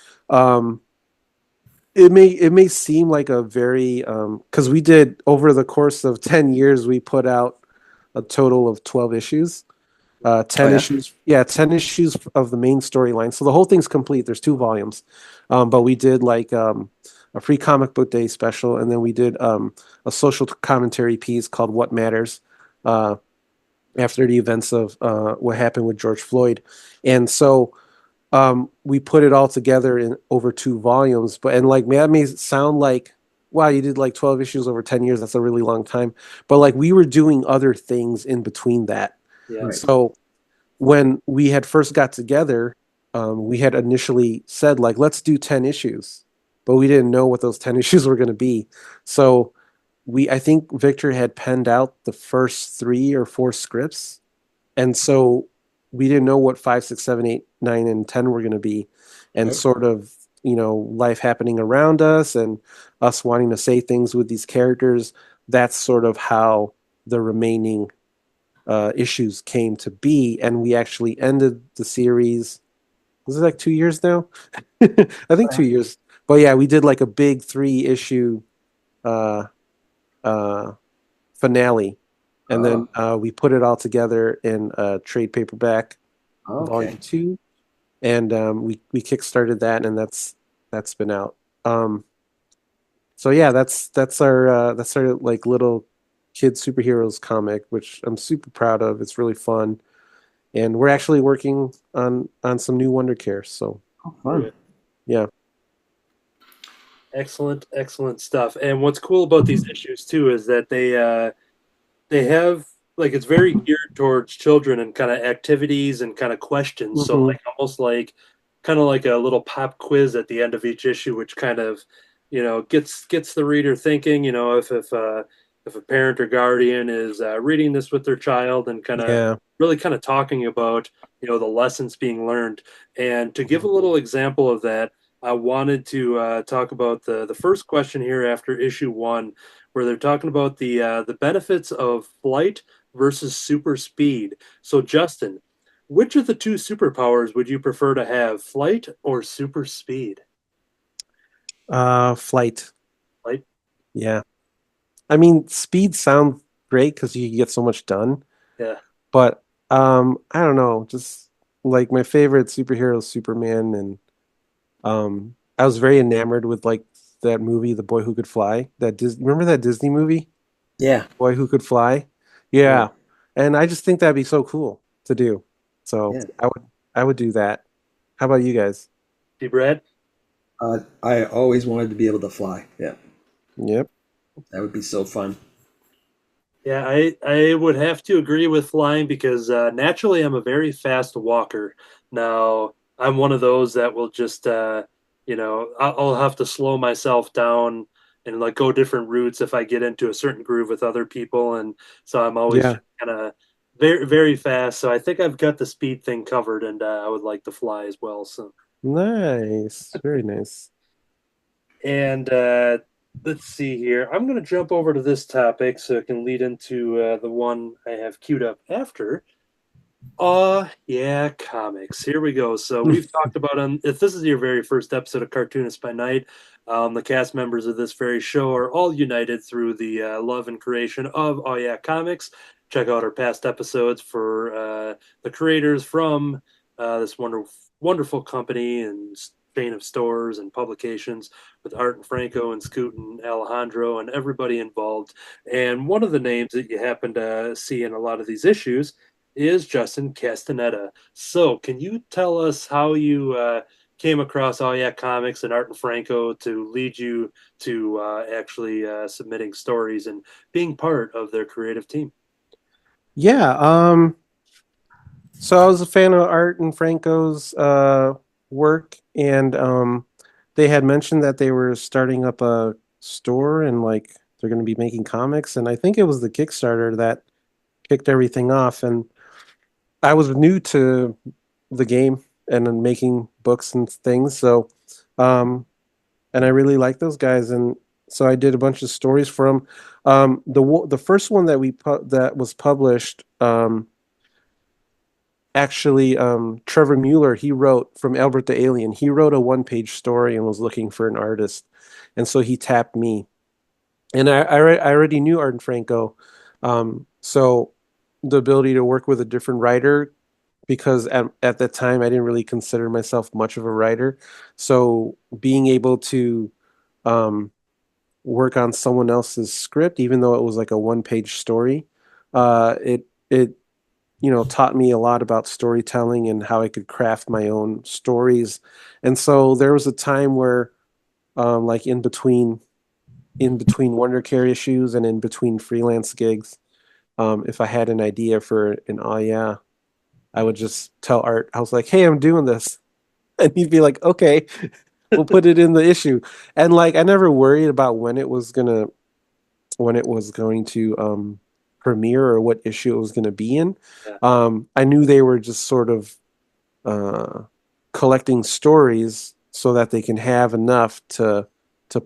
it may seem like a very because we did, over the course of 10 years, we put out a total of 12 issues. 10 issues, 10 issues of the main storyline. So the whole thing's complete. There's 2 volumes. But we did like a free comic book day special, and then we did a social commentary piece called What Matters, after the events of what happened with George Floyd. And so we put it all together in over 2 volumes. And like, that may sound like, wow, you did like 12 issues over 10 years. That's a really long time. But like, we were doing other things in between that. Yeah. Right. So when we had first got together, we had initially said, like, let's do 10 issues, but we didn't know what those 10 issues were going to be. So I think Victor had penned out the first 3 or 4 scripts. And so we didn't know what 5, 6, 7, 8, 9, and 10 were going to be. And Yep. sort of, life happening around us and us wanting to say things with these characters. That's sort of how the remaining issues came to be. And we actually ended the series. Was it like 2 years now? I think 2 years. But yeah, we did like a big 3-issue finale, and then we put it all together in a trade paperback, volume 2, and we kickstarted that, and that's been out. So yeah, that's our like little kid superheroes comic, which I'm super proud of. It's really fun, and we're actually working on some new Wonder Cares. So Oh, fun. yeah. Excellent stuff. And what's cool about these issues too is that they have like it's very geared towards children and kind of activities and kind of questions. So like almost like kind of like a little pop quiz at the end of each issue, which kind of gets the reader thinking. If a parent or guardian is reading this with their child and kind of really kind of talking about the lessons being learned. And to give a little example of that, I wanted to talk about the first question here after issue 1, where they're talking about the benefits of flight versus super speed. So, Justin, which of the two superpowers would you prefer to have, flight or super speed? Flight. Flight. Yeah. I mean, speed sounds great because you get so much done. Yeah. But I don't know. Just like my favorite superhero is Superman, and I was very enamored with like that movie, The Boy Who Could Fly. Remember that Disney movie? Yeah. Boy Who Could Fly. Yeah. And I just think that'd be so cool to do. So I would do that. How about you guys? Hey, Brad? I always wanted to be able to fly. Yeah. Yep. That would be so fun. Yeah, I would have to agree with flying because naturally I'm a very fast walker. Now, I'm one of those that will just, I'll have to slow myself down and like go different routes if I get into a certain groove with other people. And so I'm always kind of very, very fast. So I think I've got the speed thing covered, and I would like to fly as well. So Nice. Very nice. And let's see here. I'm going to jump over to this topic so it can lead into the one I have queued up after. Yeah, comics. Here we go. So we've talked about if this is your very first episode of Cartoonist by Night, the cast members of this very show are all united through the love and creation of Oh Yeah Comics. Check out our past episodes for the creators from this wonderful company and chain of stores and publications with Art and Franco and Scoot and Alejandro and everybody involved. And one of the names that you happen to see in a lot of these issues is Justin Castaneda. So can you tell us how you came across Oh Yeah Comics and Art and Franco to lead you to actually submitting stories and being part of their creative team? Yeah. So I was a fan of Art and Franco's work, and they had mentioned that they were starting up a store and like they're going to be making comics, and I think it was the Kickstarter that kicked everything off. And I was new to the game and then making books and things, so and I really like those guys, and so I did a bunch of stories for them. The first one that that was published. Actually, Trevor Mueller, he wrote from Albert the Alien. He wrote a one-page story and was looking for an artist, and so he tapped me. And I already knew Art and Franco, so the ability to work with a different writer, because at that time I didn't really consider myself much of a writer, so being able to work on someone else's script, even though it was like a one-page story, it taught me a lot about storytelling and how I could craft my own stories. And so there was a time where, like in between Wonder Care issues and in between freelance gigs, if I had an idea for an Oh Yeah, I would just tell Art, I was like, hey, I'm doing this. And he'd be like, okay, we'll put it in the issue. And like, I never worried about when it was going to premiere or what issue it was going to be in. I knew they were just sort of collecting stories so that they can have enough to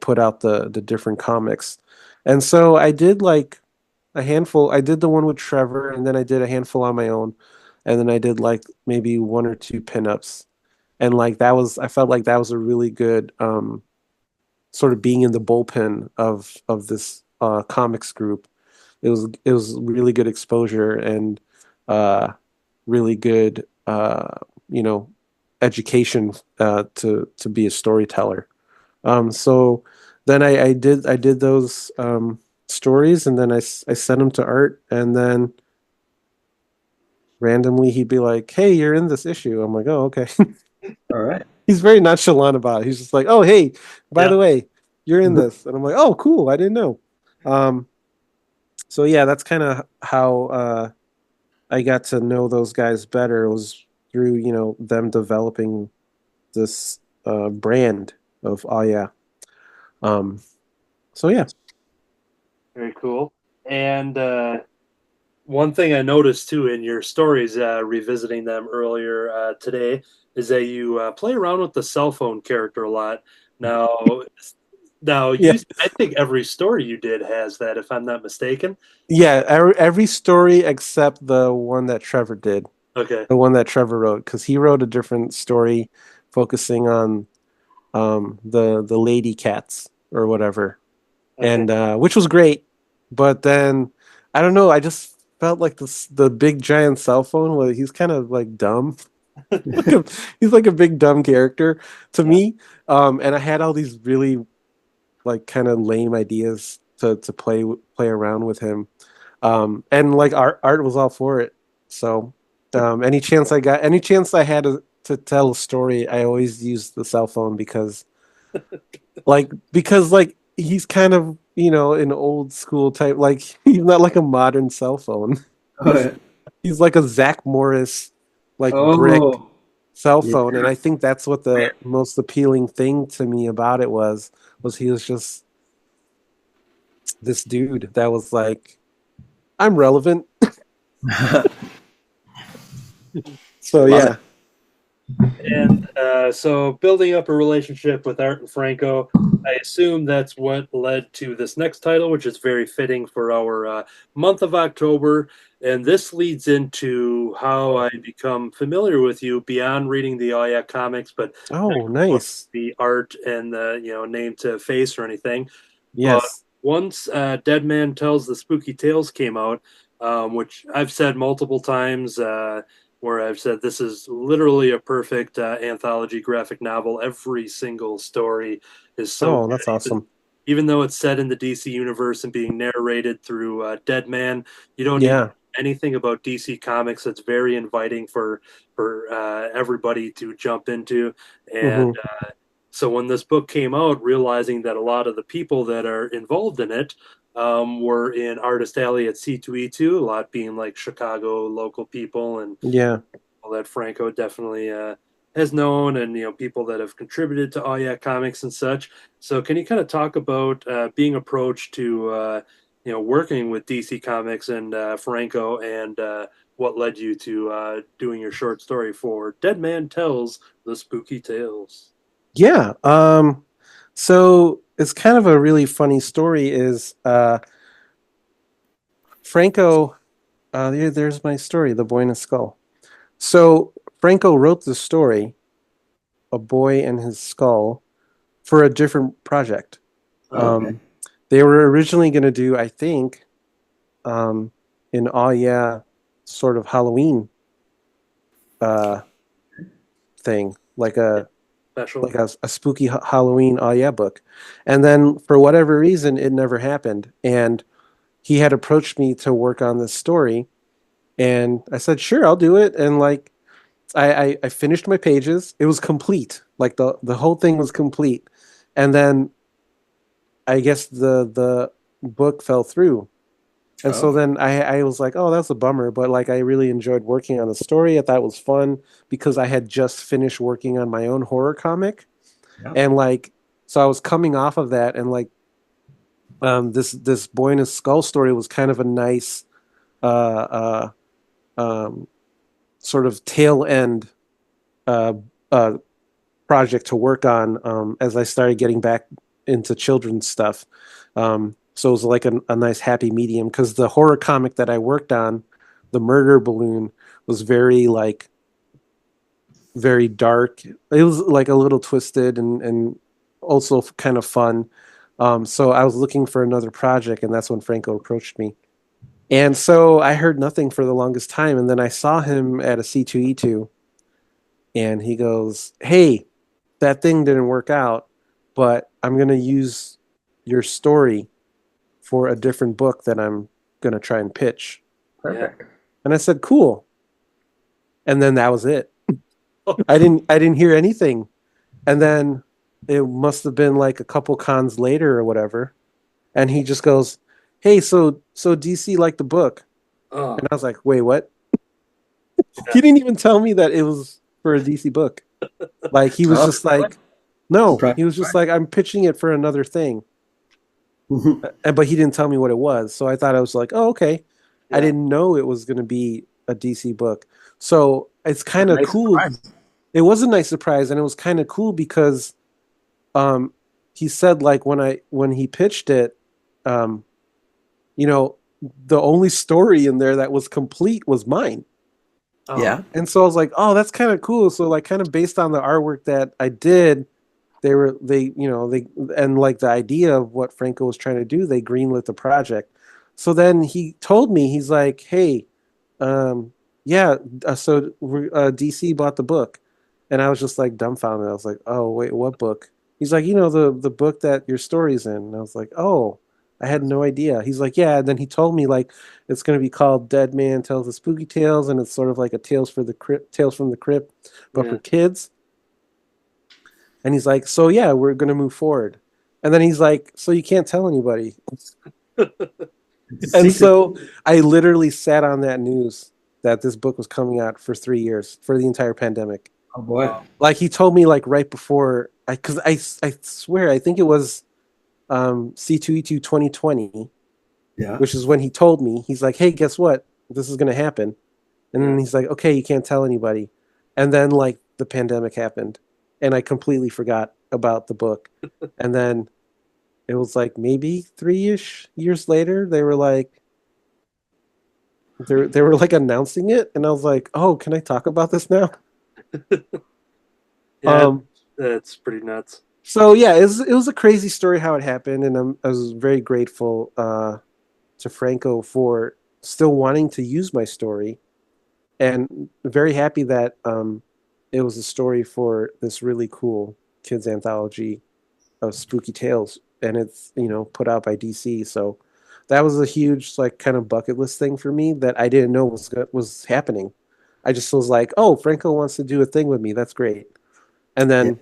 put out the different comics. And so I did like a handful. I did the one with Trevor, and then I did a handful on my own, and then I did like maybe one or two pinups. And like I felt like that was a really good sort of being in the bullpen of this comics group. It was really good exposure and really good education to be a storyteller. So then I did those stories, and then I sent them to Art, and then randomly he'd be like, "Hey, you're in this issue." I'm like, "Oh, okay." All right. He's very nonchalant about it. He's just like, "Oh, hey, by the way, you're in this," and I'm like, "Oh, cool. I didn't know." So yeah, that's kind of how I got to know those guys better. It was through them developing this brand of oh yeah. Um, so yeah. Very cool. And one thing I noticed too in your stories, revisiting them earlier today, is that you play around with the cell phone character a lot. Now, Yeah. I think every story you did has that, if I'm not mistaken. Yeah, every story except the one that Trevor did, Okay. the one that Trevor wrote, because he wrote a different story focusing on the lady cats or whatever, Okay. and which was great. But then I don't know, I just felt like the big giant cell phone was he's kind of like dumb. He's like a big dumb character to me. And I had all these really like kind of lame ideas to play around with him. And like art was all for it. So any chance I had to tell a story, I always used the cell phone because like he's kind of an old school type. Like he's not like a modern cell phone. Oh, yeah. He's like a Zach Morris like brick Oh, cell yeah. phone, and I think that's what the most appealing thing to me about it was he was just this dude that was like, I'm relevant. So Love yeah. And so, building up a relationship with Art and Franco, I assume that's what led to this next title, which is very fitting for our month of October. And this leads into how I become familiar with you beyond reading the All Yeah comics, but Oh, nice. the art and the name to face or anything. But Yes. once Dead Man Tells the Spooky Tales came out, which I've said multiple times. Where I've said this is literally a perfect anthology graphic novel. Every single story is so Oh, good. that's awesome. Even though it's set in the DC universe and being narrated through Dead Man, you don't need Yeah. anything about DC Comics. That's very inviting for everybody to jump into. And Hmm. so when this book came out, realizing that a lot of the people that are involved in it were in Artist Alley at C2E2, a lot being like Chicago local people and Yeah. all that Franco definitely has known, and people that have contributed to Oh Yeah Comics and such. So can you kind of talk about being approached to working with DC Comics and Franco, and what led you to doing your short story for Dead Man Tells the Spooky Tales? Yeah. So it's kind of a really funny story is Franco there's my story, The Boy in a Skull. So Franco wrote the story, A Boy and His Skull, for a different project. Okay. They were originally going to do, I think, an Oh Yeah sort of Halloween thing, like Special. a spooky Halloween Oh Yeah book. And then for whatever reason, it never happened. And he had approached me to work on this story, and I said, sure, I'll do it. And like I finished my pages. It was complete. Like the whole thing was complete. And then I guess the book fell through. And so Okay. then I was like, oh, that's a bummer. But like I really enjoyed working on the story. I thought it was fun because I had just finished working on my own horror comic. Yeah. And like so I was coming off of that, and like this Boy in His Skull story was kind of a nice uh um sort of tail end uh uh project to work on as I started getting back into children's stuff. So it was like a nice happy medium because the horror comic that I worked on, The Murder Balloon, was very dark. It was like a little twisted and also kind of fun. So I was looking for another project, and that's when Franco approached me. And so I heard nothing for the longest time, and then I saw him at a C2E2, and he goes, "Hey, that thing didn't work out, but I'm going to use your story for a different book that I'm going to try and pitch." Yeah. Perfect. And I said, "Cool." and then that was it. I didn't hear anything. And then it must have been like a couple cons later or whatever. And he just goes, "Hey, so DC liked the book." Oh, And I was like, "Wait, what?" He didn't even tell me that it was for a DC book. Like he was just like, no, he was just like, "I'm pitching it for another thing." But he didn't tell me what it was. So I thought I was like, "Oh, okay." yeah. I didn't know it was going to be a DC book. So it's kind of cool. Surprise. It was a nice surprise, and it was kind of cool because he said like when he pitched it, you know, the only story in there that was complete was mine. Oh, Yeah. And so I was like, "Oh, that's kind of cool." So like kind of based on the artwork that I did, they and like the idea of what Franco was trying to do, they greenlit the project. So then he told me, he's like, "Hey, yeah, so DC bought the book." And I was just like dumbfounded. I was like, "Oh, wait, what book?" He's like, the book that your story's in." And I was like, "Oh, I had no idea." He's like, "Yeah." And then he told me like it's going to be called Dead Man Tells the Spooky Tales, and it's sort of like a Tales from the Crypt, but Yeah. for kids. And he's like, "So yeah, we're going to move forward." And then he's like, "So you can't tell anybody." And so I literally sat on that news that this book was coming out for 3 years, for the entire pandemic. Oh boy. Like he told me like right before, because I swear I think it was C2E2 2020, Yeah. which is when he told me. He's like, "Hey, guess what? This is going to happen." And then he's like, "Okay, you can't tell anybody." And then like the pandemic happened, and I completely forgot about the book. And then it was like maybe 3-ish years later, they were like announcing it, and I was like, "Oh, can I talk about this now?" Yeah, that's pretty nuts. So yeah, it was a crazy story how it happened, and I was very grateful to Franco for still wanting to use my story, and very happy that it was a story for this really cool kids anthology of spooky tales, and it's put out by DC. So that was a huge like kind of bucket list thing for me that I didn't know was happening. I just was like, "Oh, Franco wants to do a thing with me. That's great." And then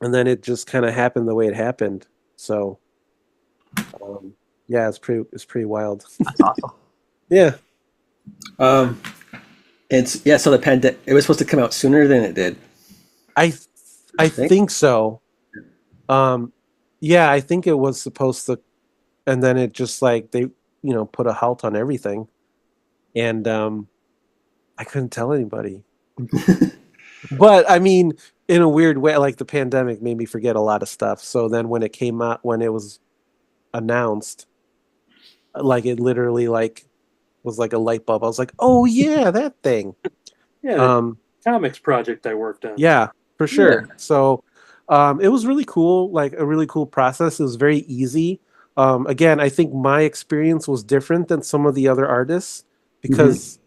it just kind of happened the way it happened. So yeah, it's pretty wild. That's awesome. Yeah. So the pandemic, it was supposed to come out sooner than it did. I think so. Yeah, I think it was supposed to, and then it just like they put a halt on everything, and I couldn't tell anybody. But I mean, in a weird way, like the pandemic made me forget a lot of stuff. So then when it came out, when it was announced, like it literally like was like a light bulb. I was like, "Oh yeah, that thing." Yeah, the comics project I worked on. Yeah, for sure. Yeah. So it was really cool, like a really cool process. It was very easy. Again, I think my experience was different than some of the other artists because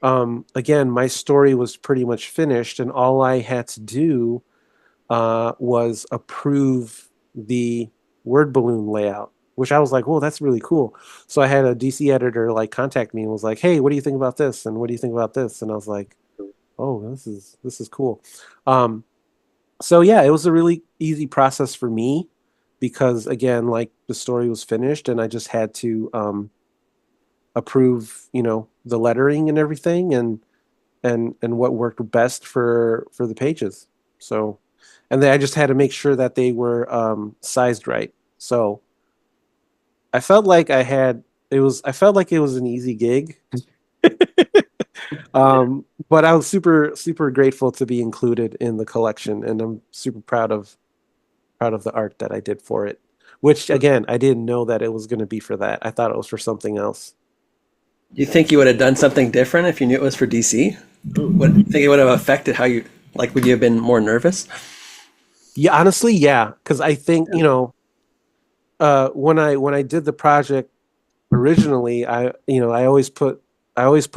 again, my story was pretty much finished, and all I had to do was approve the word balloon layout, which I was like, "Whoa, that's really cool." So I had a DC editor like contact me and was like, "Hey, what do you think about this? And what do you think about this?" And I was like, "Oh, this is cool." So yeah, it was a really easy process for me because again, like the story was finished, and I just had to approve, the lettering and everything, and what worked best for the pages. So, and then I just had to make sure that they were sized right. So I felt like I felt like it was an easy gig. But I was super, super grateful to be included in the collection, and I'm super proud of the art that I did for it. Which again, I didn't know that it was going to be for that. I thought it was for something else. You think you would have done something different if you knew it was for DC? What do you think it would have affected how you like? Would you have been more nervous? Yeah, honestly, yeah, because I think when I did the project originally, I always put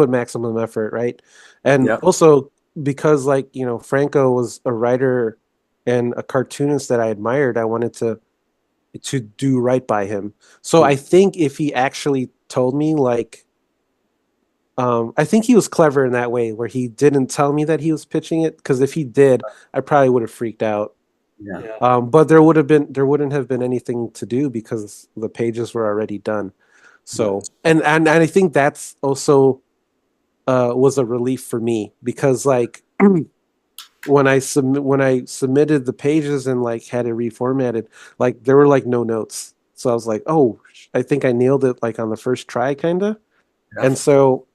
maximum effort, right? And also because like Franco was a writer and a cartoonist that I admired, I wanted to do right by him. So I think if he actually told me like I think he was clever in that way, where he didn't tell me that he was pitching it. Because if he did, I probably would have freaked out. Yeah. Yeah. But there wouldn't have been anything to do because the pages were already done. So and I think that's also was a relief for me, because like when I submitted the pages and like had it reformatted, like there were like no notes. So I was like, oh, I think I nailed it like on the first try, kind of. Yeah. And so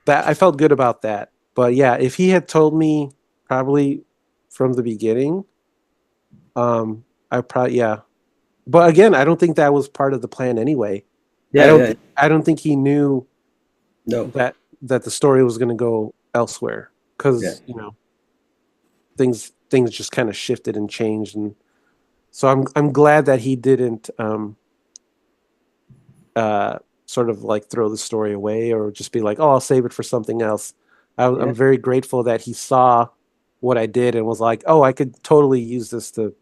that I felt good about that. But yeah, if he had told me probably from the beginning, I probably, yeah. But again, I don't think that was part of the plan anyway. Yeah. I don't think he knew No. that the story was going to go elsewhere, because Yeah. you know, things just kind of shifted and changed. And so I'm glad that he didn't sort of like throw the story away or just be like, oh, I'll save it for something else. I'm very grateful that he saw what I did and was like, oh, I could totally use this to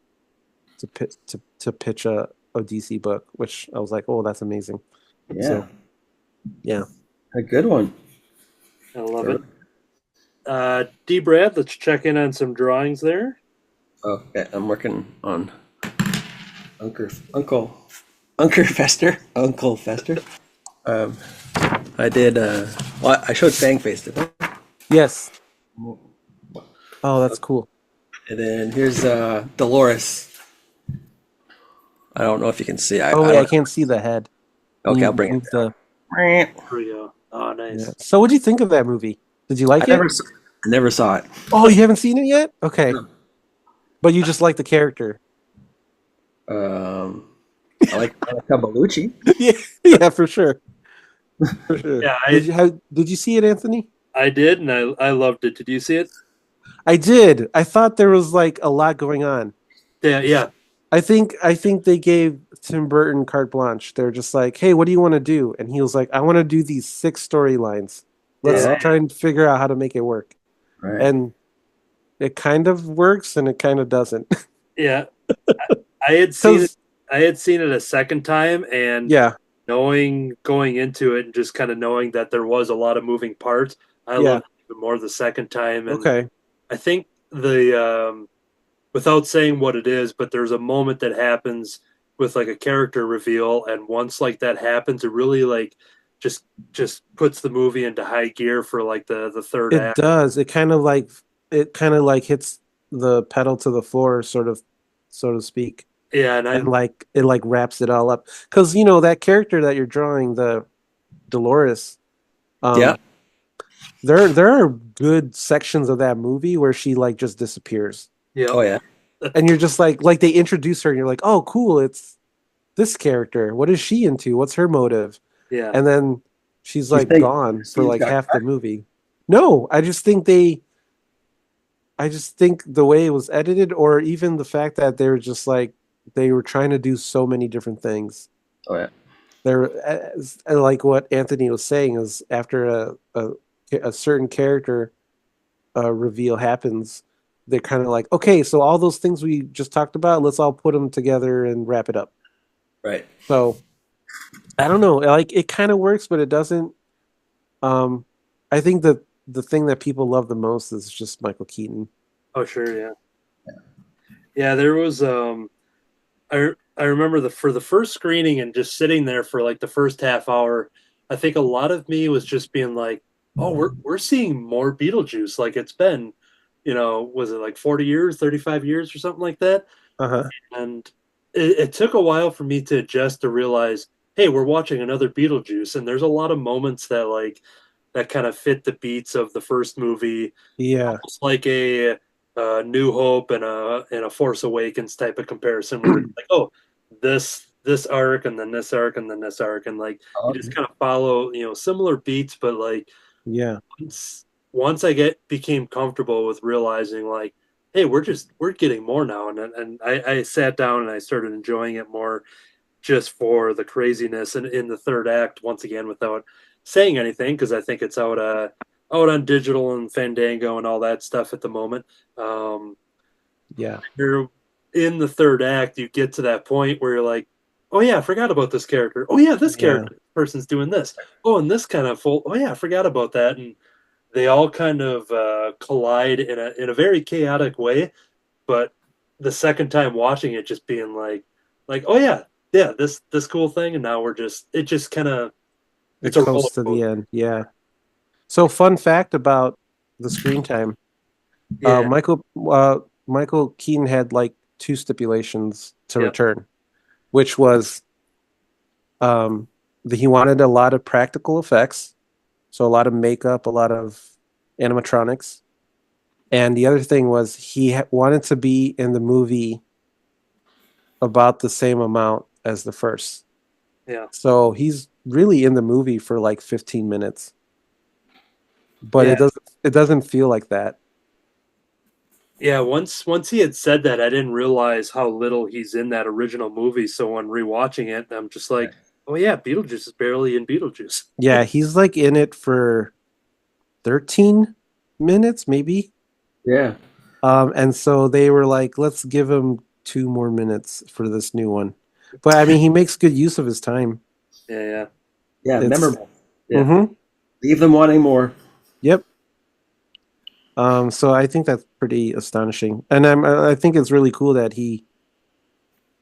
pitch a DC book, which I was like, oh, that's amazing. Yeah. So, yeah. A good one. I love it. D. Brad, let's check in on some drawings there. Okay, I'm working on Uncle Fester. I did. Well, I showed Fang Face, didn't I? Yes. Oh, that's cool. And then here's Dolores. I don't know if you can see. I can't see the head. Okay, I'll bring it. Here we go. Oh, nice. Yeah. So, what do you think of that movie? Did you like it? I never saw it. Oh, you haven't seen it yet? Okay. No. But you just like the character. I like Bellucci. yeah, for sure. For sure. Yeah, did you see it, Anthony? I did, and I loved it. Did you see it? I did. I thought there was like a lot going on. Yeah. I think they gave Tim Burton carte blanche. They're just like, hey, what do you want to do? And he was like, I want to do these 6 storylines. Let's try and figure out how to make it work. Right. And it kind of works and it kind of doesn't. Yeah. I had seen it a second time, and going into it and just kind of knowing that there was a lot of moving parts, I loved it even more the second time. And I think the without saying what it is, but there's a moment that happens with like a character reveal, and once like that happens, it really like just puts the movie into high gear for like the third act. It does. It kind of like hits the pedal to the floor, sort of, so to speak. Yeah, and it like wraps it all up, because you know that character that you're drawing, the Dolores. There are good sections of that movie where she like just disappears. Yeah. Oh yeah. And you're just like they introduce her and you're like, oh cool, it's this character. What is she into? What's her motive? Yeah. And then she's like gone for like half the movie. No, I just think the way it was edited, or even the fact that they were just like they were trying to do so many different things. Oh yeah. They're like what Anthony was saying is after a certain character reveal happens, they're kind of like, okay, so all those things we just talked about, let's all put them together and wrap it up. Right. So I don't know, like it kind of works, but it doesn't. I think that the thing that people love the most is just Michael Keaton. Oh sure, yeah. There was I remember for the first screening and just sitting there for like the first half hour, I think a lot of me was just being like, oh, we're seeing more Beetlejuice. Like it's been, was it like 40 years, 35 years or something like that? Uh-huh. And it took a while for me to adjust to realize, hey, we're watching another Beetlejuice. And there's a lot of moments that kind of fit the beats of the first movie. Yeah. Almost like a New Hope and a Force Awakens type of comparison where it's like, oh, this arc and then this arc and then this arc, and like you just kind of follow similar beats, but like once I became comfortable with realizing like, hey, we're getting more now, and I sat down and I started enjoying it more just for the craziness and in the third act once again without saying anything, because I think it's out on digital and Fandango and all that stuff at the moment. You're in the third act, you get to that point where you're like, oh yeah, I forgot about this character. Oh yeah, this character person's doing this. Oh, and this kind of full. Oh yeah, I forgot about that. And they all kind of collide in a very chaotic way. But the second time watching it, just being like oh yeah, this cool thing, and now it just kind of It it's a roller comes to the coaster. end. Yeah. So fun fact about the screen time. Yeah, Michael Keaton had like two stipulations to yep, return, which was that he wanted a lot of practical effects, so a lot of makeup, a lot of animatronics, and the other thing was he wanted to be in the movie about the same amount as the first. yeah, So he's really in the movie for like 15 minutes, but yeah. it doesn't feel like that. Yeah, once he had said that, I didn't realize how little he's in that original movie. So when rewatching it, I'm just like, oh yeah, Beetlejuice is barely in Beetlejuice. Yeah, he's like in it for 13 minutes, maybe. Yeah. And so they were like, let's give him 2 more minutes for this new one. But I mean, he makes good use of his time. Yeah, yeah. Yeah, It's memorable. Yeah. Mm-hmm. Leave them wanting more. Yep. So I think that's pretty astonishing, and I think it's really cool that he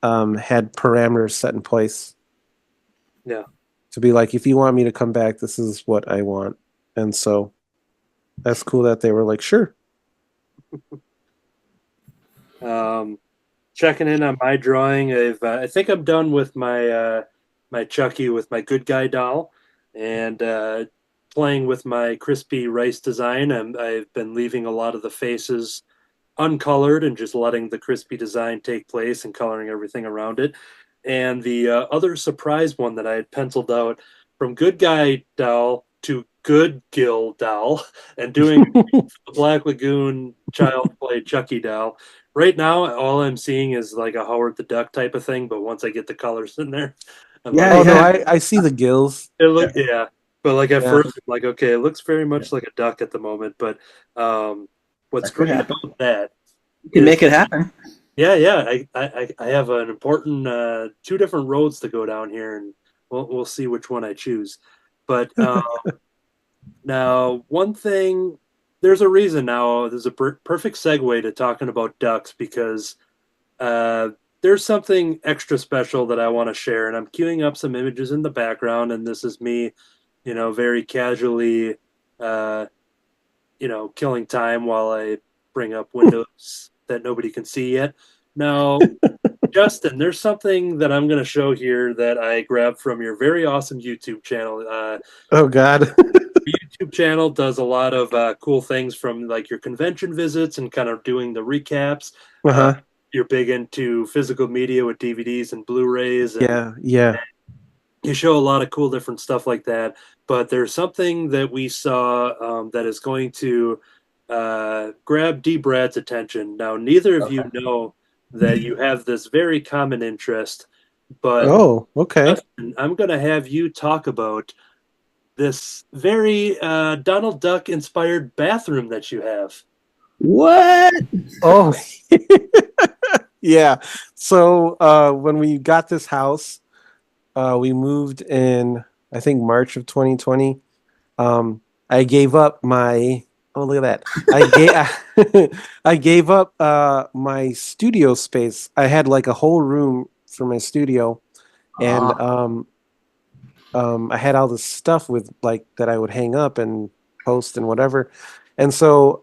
had parameters set in place Yeah. to be like, if you want me to come back, this is what I want, and so that's cool that they were like, sure. Checking in on my drawing, I think I'm done with my Chucky with my good guy doll, and playing with my crispy rice design. I've been leaving a lot of the faces uncolored and just letting the crispy design take place and coloring everything around it. And the other surprise one that I had penciled out, from good guy doll to good Gill doll, and doing the Black Lagoon child play Chucky doll. Right now, all I'm seeing is like a Howard the Duck type of thing, but once I get the colors in there, I'm Yeah, Oh like, no, yeah. I see the gills. it look yeah. But like at Yeah. first, I'm like, okay, it looks very much like a duck at the moment. But what's That could great happen. about that You can is, make it happen. yeah, yeah, I have an important two different roads to go down here, and we'll see which one I choose. But now, one thing, there's a reason now. There's a perfect segue to talking about ducks because there's something extra special that I want to share, and I'm queuing up some images in the background, and this is me, very casually, killing time while I bring up windows that nobody can see yet. Now, Justin, there's something that I'm going to show here that I grabbed from your very awesome YouTube channel. Oh God. YouTube channel does a lot of cool things, from like your convention visits and kind of doing the recaps. Uh-huh. You're big into physical media with DVDs and Blu-rays, and Yeah. you show a lot of cool different stuff like that. But there's something that we saw that is going to grab D. Brad's attention. Now, neither of you know that you have this very common interest, but Oh, okay. Justin, I'm going to have you talk about this very Donald Duck inspired bathroom that you have. What? Oh, yeah. So when we got this house, we moved in, I think, March of 2020. I gave up my. Oh, look at that! I gave up my studio space. I had like a whole room for my studio, and I had all this stuff with like that I would hang up and post and whatever. And so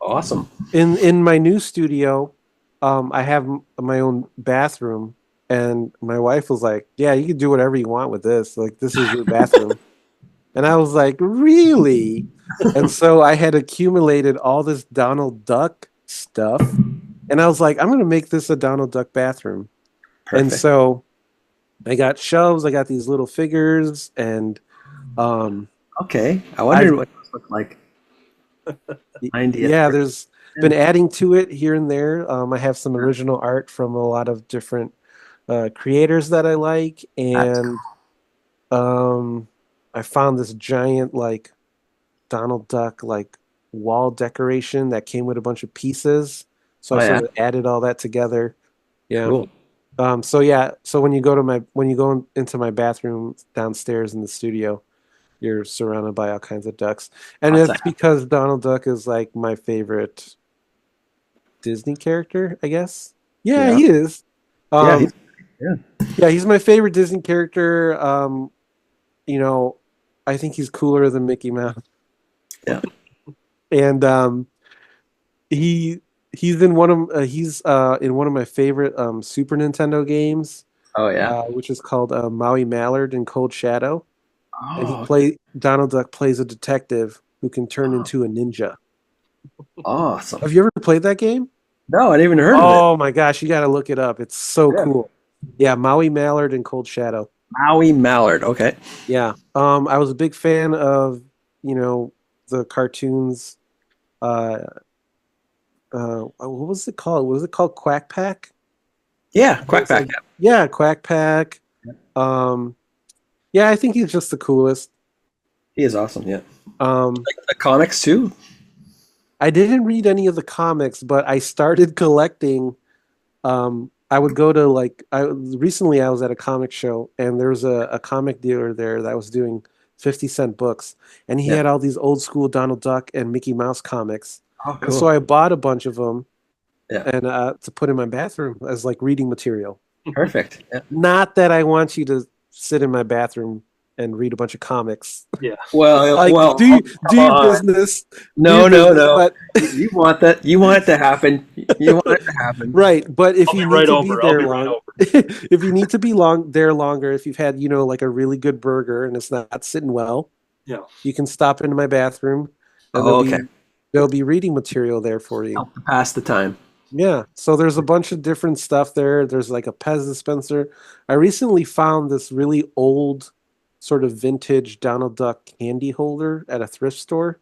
Awesome. in my new studio, I have my own bathroom, and my wife was like, "Yeah, you can do whatever you want with this. Like, this is your bathroom." And I was like, "Really?" And so I had accumulated all this Donald Duck stuff, and I was like, "I'm going to make this a Donald Duck bathroom." Perfect. And so I got shelves. I got these little figures, and Okay. I wondered what those look like. yeah, there's been adding to it here and there. I have some original art from a lot of different creators that I like, and I found this giant like Donald Duck like wall decoration that came with a bunch of pieces. So I sort of added all that together. Yeah. Cool. So yeah, so when you go into my bathroom downstairs in the studio, you're surrounded by all kinds of ducks, and Lots it's of- because Donald Duck is like my favorite Disney character, I guess. Yeah, Yeah. he is. Yeah. Um, Yeah. yeah, he's my favorite Disney character. You know, I think he's cooler than Mickey Mouse, Yeah. and he he's in one of my favorite Super Nintendo games, Oh yeah. which is called Maui Mallard and Cold Shadow. And Oh, okay. Donald Duck plays a detective who can turn into a ninja. Awesome. Have you ever played that game? No, I didn't even heard of it. Oh my gosh, you got to look it up. It's so Yeah. cool. Yeah, Maui Mallard and Cold Shadow. Maui Mallard. Okay. Yeah. I was a big fan of, the cartoons. Uh, what was it called? Was it called Quack Pack? Yeah. Quack It's like- Pack. yeah, Quack Pack. Um, yeah, I think he's just the coolest. He is awesome. Yeah. Um, The comics too. I didn't read any of the comics, but I started collecting. I would go to recently I was at a comic show and there was a comic dealer there that was doing 50-cent books, and he Yeah. had all these old school Donald Duck and Mickey Mouse comics. Oh, And so cool. I bought a bunch of them Yeah. and to put in my bathroom as like reading material. Perfect. Yeah. Not that I want you to sit in my bathroom and read a bunch of comics. Well, Like, well, do your on. business. No, do your no, business, no. But You want that? You want it to happen. You want it to happen. right, but if I'll you be need right to over. be I'll there be right long, over. if you need to be there longer, if you've had like a really good burger and it's not sitting well, Yeah. you can stop into my bathroom, and Oh, okay. there'll be reading material there for you. Help to pass the time. Yeah, so there's a bunch of different stuff there. There's like a Pez dispenser. I recently found this really old, sort of vintage Donald Duck candy holder at a thrift store,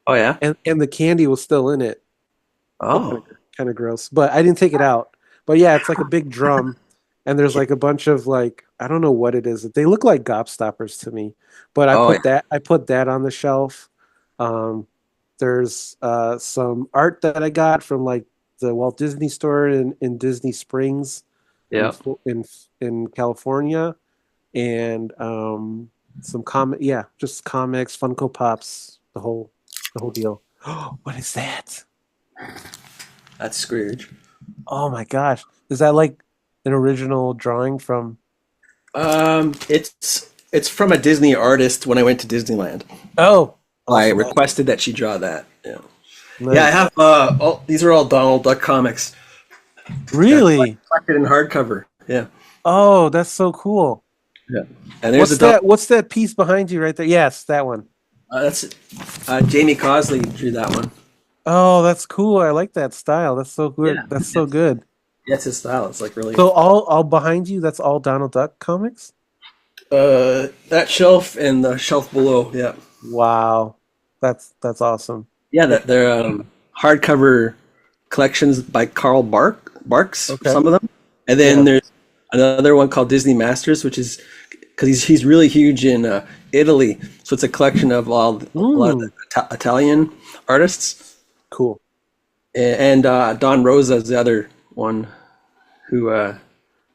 Oh yeah. and the candy was still in it. Oh. Kind of gross, but I didn't take it out. But yeah, it's like a big drum, and there's like a bunch of I don't know what it is. They look like gobstoppers to me, but Oh, I put that on the shelf. There's some art that I got from like the Walt Disney Store in Disney Springs, Yeah. in California, and some just comics, Funko Pops, the whole deal. What is that? That's Scrooge. Oh my gosh. Is that like an original drawing from? It's from a Disney artist when I went to Disneyland. Oh, I awesome. requested that she draw that. Yeah. Nice. Yeah, I have these are all Donald Duck comics Really? collected in hardcover. Yeah. Oh, that's so cool. Yeah. And there's What's that piece behind you right there? Yes, that one. That's Jamie Cosley drew that one. Oh, that's cool. I like that style. That's so good. Yeah. That's so good. Yeah, it's his style. It's like really So all behind you, that's all Donald Duck comics? that shelf and the shelf below. Yeah. Wow. That's awesome. Yeah, they're hardcover collections by Carl Barks, Okay. some of them. And then Yeah. there's another one called Disney Masters, which is because he's really huge in Italy. So it's a collection of a lot of the Italian artists. Cool. And Don Rosa is the other one who I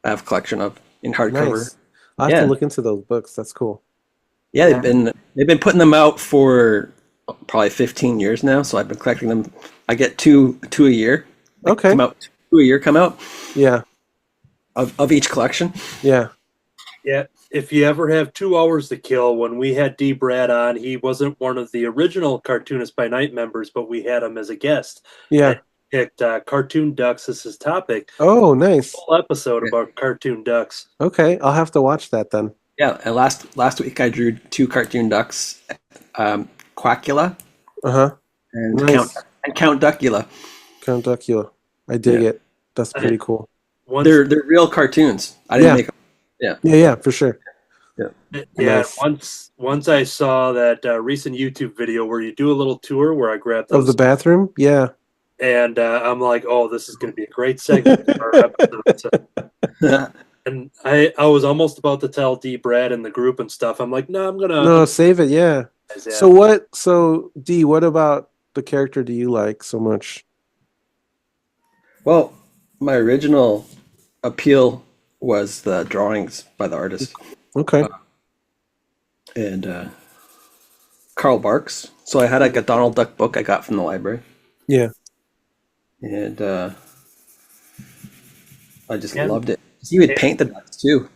have a collection of in hardcover. Nice. I'll have Yeah. to look into those books. That's cool. Yeah, they've been putting them out for probably 15 years now. So I've been collecting them. I get two a year. Okay. Come out 2 a year. Come out Yeah. of each collection. Yeah. Yeah, if you ever have 2 hours to kill, when we had D. Brad on, he wasn't one of the original Cartoonist by Night members, but we had him as a guest. Yeah. Picked cartoon ducks as his topic. Oh, nice. Whole episode about cartoon ducks. Okay, I'll have to watch that then. Yeah, and last week I drew 2 cartoon ducks, Quackula Uh-huh. and Nice. Count Duckula. Count Duckula. I dig Yeah. it. That's pretty cool. Once, They're real cartoons. I didn't Yeah. make them. Yeah, for sure. yeah, Nice. once I saw that recent YouTube video where you do a little tour where I grabbed Of the those, bathroom? Yeah. and I'm like, oh, this is going to be a great segment for our episode. So- and I was almost about to tell D. Brad and the group and stuff. I'm like, no, I'm gonna. No, save it, yeah. Yeah. So D, what about the character do you like so much? Well, my original appeal was the drawings by the artist Okay. and Carl Barks. So I had like a Donald Duck book I got from the library, Yeah. and I just And- loved it. He would paint the ducks too.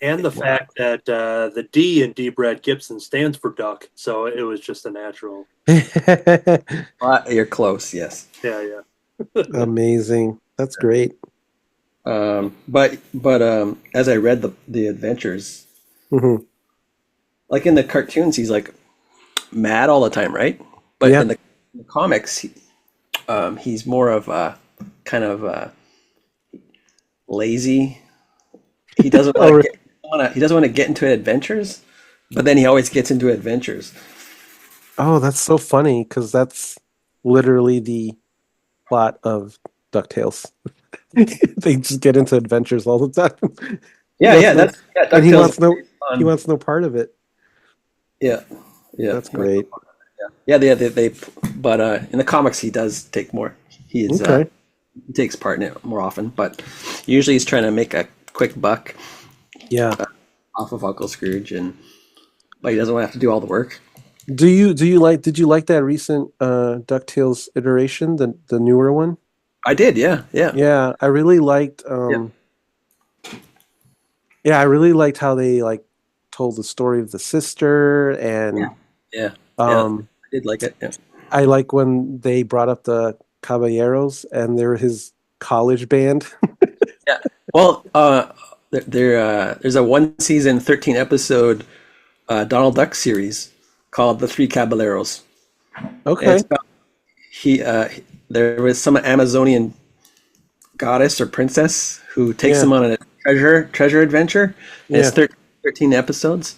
And the fact that the D in D. Brad Gibson stands for duck, so it was just a natural. You're close, yes. Yeah. Amazing. That's great. But as I read the adventures, Hmm. like in the cartoons, he's like mad all the time, right? But Yeah. in the comics, he's more of a kind of lazy. He doesn't Oh, he doesn't want to get into adventures, but then he always gets into adventures. Oh, that's so funny because that's literally the plot of DuckTales. They just get into adventures all the time. Yeah, That's that's and he DuckTales wants no part of it. Yeah, That's great. Yeah, they but in the comics he does take more. He is Okay. he takes part in it more often, but usually he's trying to make a quick buck Yeah. off of Uncle Scrooge, but he doesn't want to have to do all the work. Did you like that recent DuckTales iteration, the newer one? I did, yeah. Yeah, I really liked I really liked how they like told the story of the sister and Yeah. um I did like it. Yeah. I like when they brought up the Caballeros and they're his college band. Well, there's a 1 season, 13 episode Donald Duck series called The Three Caballeros. And Okay. it's about, there was some Amazonian goddess or princess who takes Yeah. him on a treasure adventure. And Yeah. It's 13 episodes.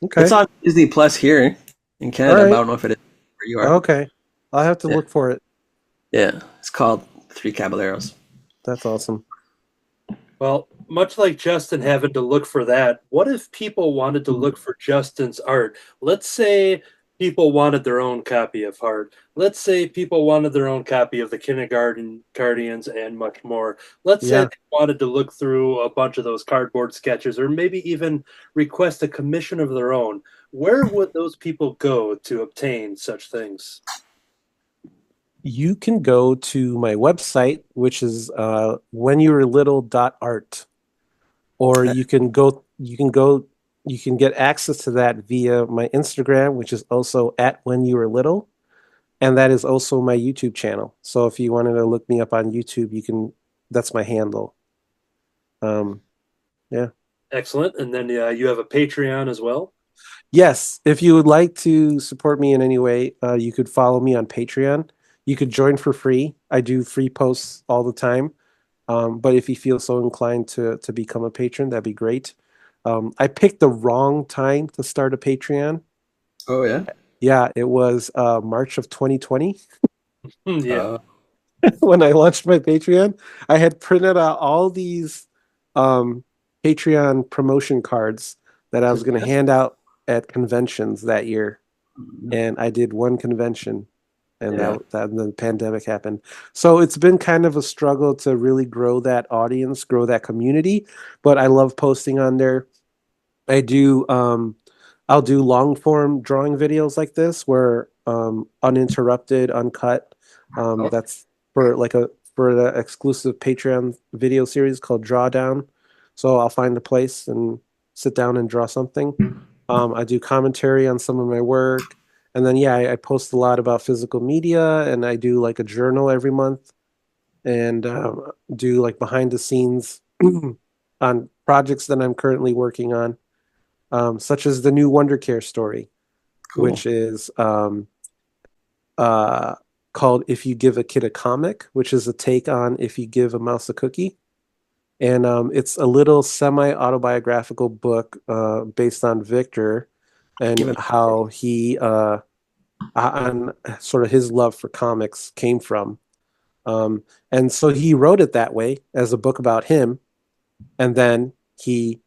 Okay. It's on Disney Plus here in Canada, All right. but I don't know if it is where you are. Okay. I'll have to Yeah. look for it. Yeah, it's called Three Caballeros. That's awesome. Well, much like Justin having to look for that, what if people wanted to look for Justin's art? Let's say people wanted their own copy of Heart. Let's say people wanted their own copy of the Kindergarten Guardians and much more. Let's say Yeah. they wanted to look through a bunch of those cardboard sketches or maybe even request a commission of their own. Where would those people go to obtain such things? You can go to my website, which is whenyouwerelittle.art, or you can get access to that via my Instagram, which is also at whenyouwerelittle, and that is also my YouTube channel. So if you wanted to look me up on YouTube, that's my handle. Excellent. And then you have a Patreon as well. Yes, if you would like to support me in any way, you could follow me on Patreon. You could join for free. I do free posts all the time. But if you feel so inclined to become a patron, that'd be great. I picked the wrong time to start a Patreon. Oh, yeah? Yeah, it was March of 2020 Yeah. when I launched my Patreon. I had printed out all these Patreon promotion cards that I was going to hand out at conventions that year. And I did one convention. And then the pandemic happened. So it's been kind of a struggle to really grow that audience, grow that community. But I love posting on there. I'll do long form drawing videos like this where uninterrupted, uncut. That's for the exclusive Patreon video series called Drawdown. So I'll find a place and sit down and draw something. I do commentary on some of my work. And then, I post a lot about physical media, and I do like a journal every month and do like behind the scenes on projects that I'm currently working on, such as the new Wonder Care story, which is called If You Give a Kid a Comic, which is a take on If You Give a Mouse a Cookie. And it's a little semi-autobiographical book based on Victor and how he on sort of his love for comics came from. And so he wrote it that way as a book about him. And then he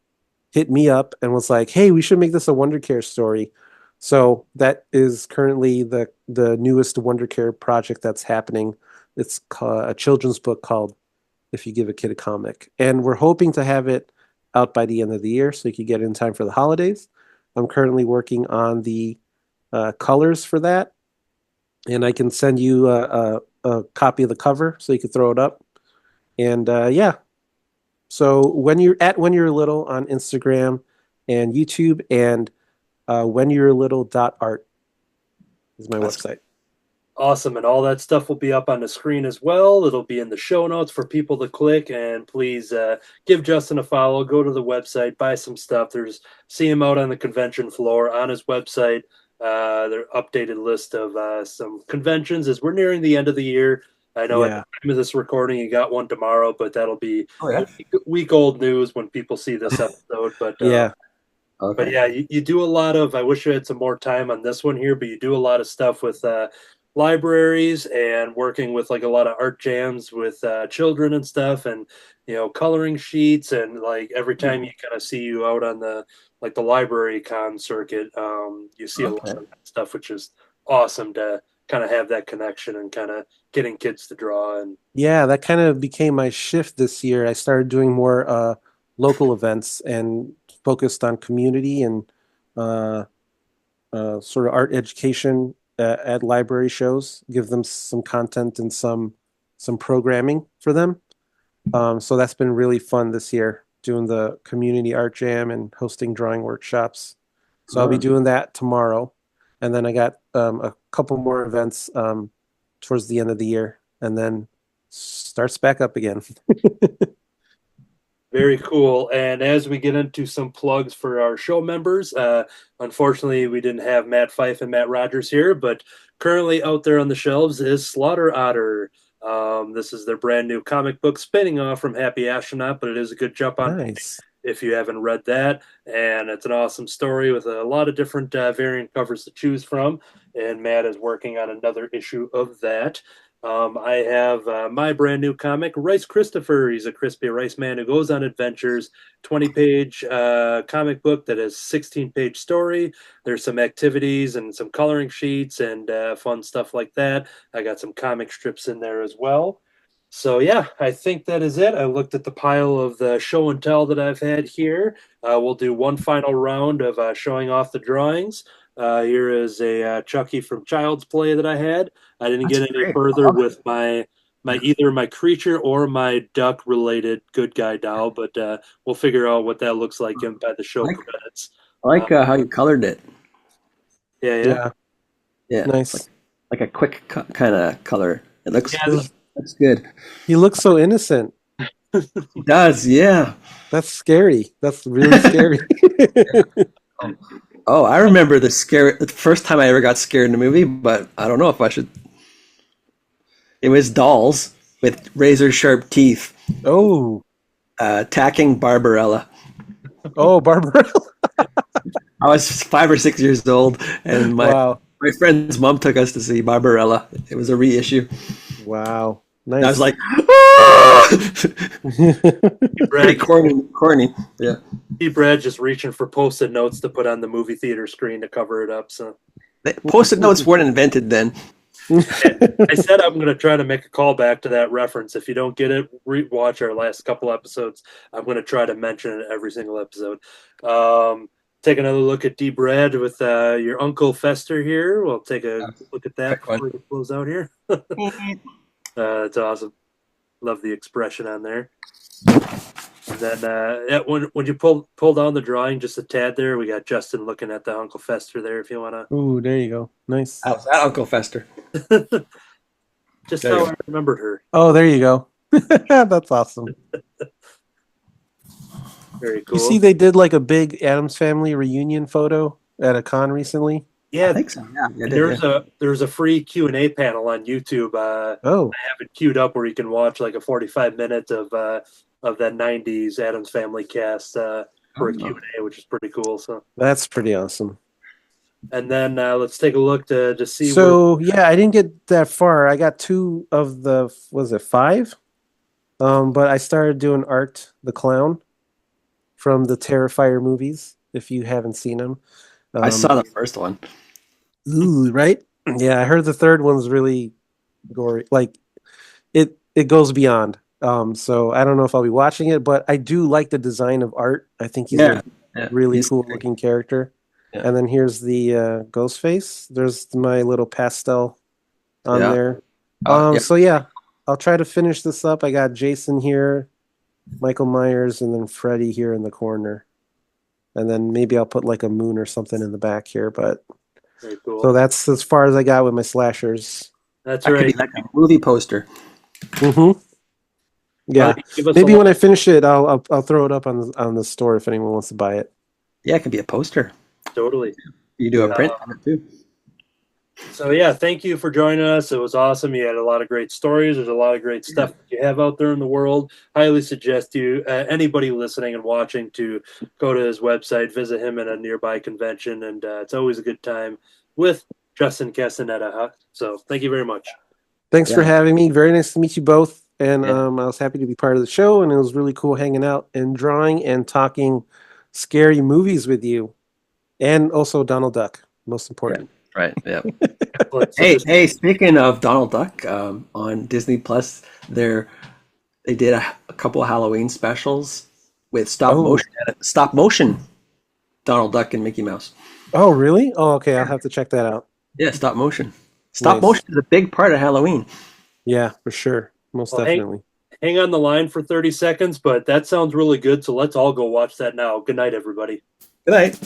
hit me up and was like, hey, we should make this a Wonder Care story. So that is currently the newest Wonder Care project that's happening. It's a children's book called if you give a kid a comic. And we're hoping to have it out by the end of the year so you can get it in time for the holidays. I'm currently working on the colors for that, and I can send you a copy of the cover so you can throw it up. And yeah, so when you're little on Instagram and YouTube, and whenyourelittle.art is my website. Awesome, and all that stuff will be up on the screen as well. It'll be in the show notes for people to click, and please give Justin a follow. Go to the website, buy some stuff. See him out on the convention floor on his website. Their updated list of some conventions as we're nearing the end of the year. I know at the time of this recording, you got one tomorrow, but that'll be week old news when people see this episode. But yeah. Okay. But yeah, you do a lot of. I wish I had some more time on this one here, but you do a lot of stuff with libraries and working with like a lot of art jams with children and stuff, and coloring sheets, and like every time you kind of see you out on the library con circuit, you see a lot of that stuff, which is awesome to kind of have that connection and kind of getting kids to draw. And yeah, that kind of became my shift this year. I started doing more local events and focused on community and sort of art education at library shows, give them some content and some programming for them. So that's been really fun this year, doing the community art jam and hosting drawing workshops. So I'll be doing that tomorrow. And then I got a couple more events towards the end of the year, and then starts back up again. Very cool. And as we get into some plugs for our show members, unfortunately, we didn't have Matt Fife and Matt Rogers here, but currently out there on the shelves is Slaughter Otter. This is their brand new comic book spinning off from Happy Astronaut, but it is a good jump on Nice. if you haven't read that. And it's an awesome story with a lot of different variant covers to choose from. And Matt is working on another issue of that. I have my brand new comic, Rice Christopher. He's a crispy rice man who goes on adventures. 20-page comic book that has 16-page story. There's some activities and some coloring sheets and fun stuff like that. I got some comic strips in there as well. So yeah, I think that is it. I looked at the pile of the show and tell that I've had here. We'll do one final round of showing off the drawings. Here is a Chucky from Child's Play that I had. I didn't get any further with my either my creature or my duck related good guy doll, but we'll figure out what that looks like by the show credits. I like how you colored it. Yeah. Nice. Like a quick kind of color. It looks good. He looks so innocent. He does, yeah. That's scary. That's really scary. Oh, I remember the first time I ever got scared in a movie, but I don't know if I should. It was dolls with razor sharp teeth. Oh. Attacking Barbarella. Oh, Barbarella. I was 5 or 6 years old, and my friend's mom took us to see Barbarella. It was a reissue. Wow. Nice. And I was like, pretty corny. Yeah. Brad just reaching for post-it notes to put on the movie theater screen to cover it up. So post-it notes weren't invented then. I said I'm going to try to make a callback to that reference. If you don't get it, watch our last couple episodes. I'm going to try to mention it every single episode. Take another look at D. Brad with your Uncle Fester here. We'll take a look at that before we close out here. It's awesome. Love the expression on there. And then when you pull down the drawing just a tad there, we got Justin looking at the Uncle Fester there. If you want to. Ooh, there you go. Nice. How's that, Uncle Fester? Just how I remembered her. Oh, there you go. That's awesome. Very cool. You see, they did like a big Addams Family reunion photo at a con recently. Yeah, I think so. Yeah, there's a free Q&A panel on YouTube. I have it queued up where you can watch like a 45 minutes of that 90s Addams Family cast for a Q&A, which is pretty cool. So that's pretty awesome. And then let's take a look to see. So I didn't get that far. I got 2 of the 5, but I started doing Art the Clown from the Terrifier movies. If you haven't seen them, I saw the first one. Ooh, right? Yeah, I heard the third one's really gory. Like it goes beyond. So I don't know if I'll be watching it, but I do like the design of Art. I think he's Yeah, a really he's cool great. looking character. Yeah. And then here's the ghost face. There's my little pastel on Yeah. there. Yeah. So yeah, I'll try to finish this up. I got Jason here, Michael Myers, and then Freddy here in the corner. And then maybe I'll put like a moon or something in the back here. But Very cool. so that's as far as I got with my slashers. That's That could right. be like a movie poster. Mm-hmm. Yeah, Give us maybe a when I finish it, I'll throw it up on the store if anyone wants to buy it. Yeah, it could be a poster. totally. You do a Yeah. print on it too. So yeah, thank you for joining us. It was awesome. You had a lot of great stories. There's a lot of great stuff you have out there in the world. Highly suggest you anybody listening and watching to go to his website, visit him at a nearby convention, and it's always a good time with Justin Castaneda. Huh? So thank you very much. Thanks for Yeah. having me. Very nice to meet you both. And Yeah. I was happy to be part of the show, and it was really cool hanging out and drawing and talking scary movies with you, and also Donald Duck, most important. Right. Yeah. Excellent. So Hey, just- hey! Speaking of Donald Duck, on Disney Plus, they did a couple of Halloween specials with stop motion Donald Duck and Mickey Mouse. Oh, really? Oh, okay. I'll have to check that out. Yeah, stop motion. Stop Nice. motion is a big part of Halloween. Yeah, for sure. Most Well, hey- definitely. hang on the line for 30 seconds, but that sounds really good. So let's all go watch that now. Good night, everybody. Good night.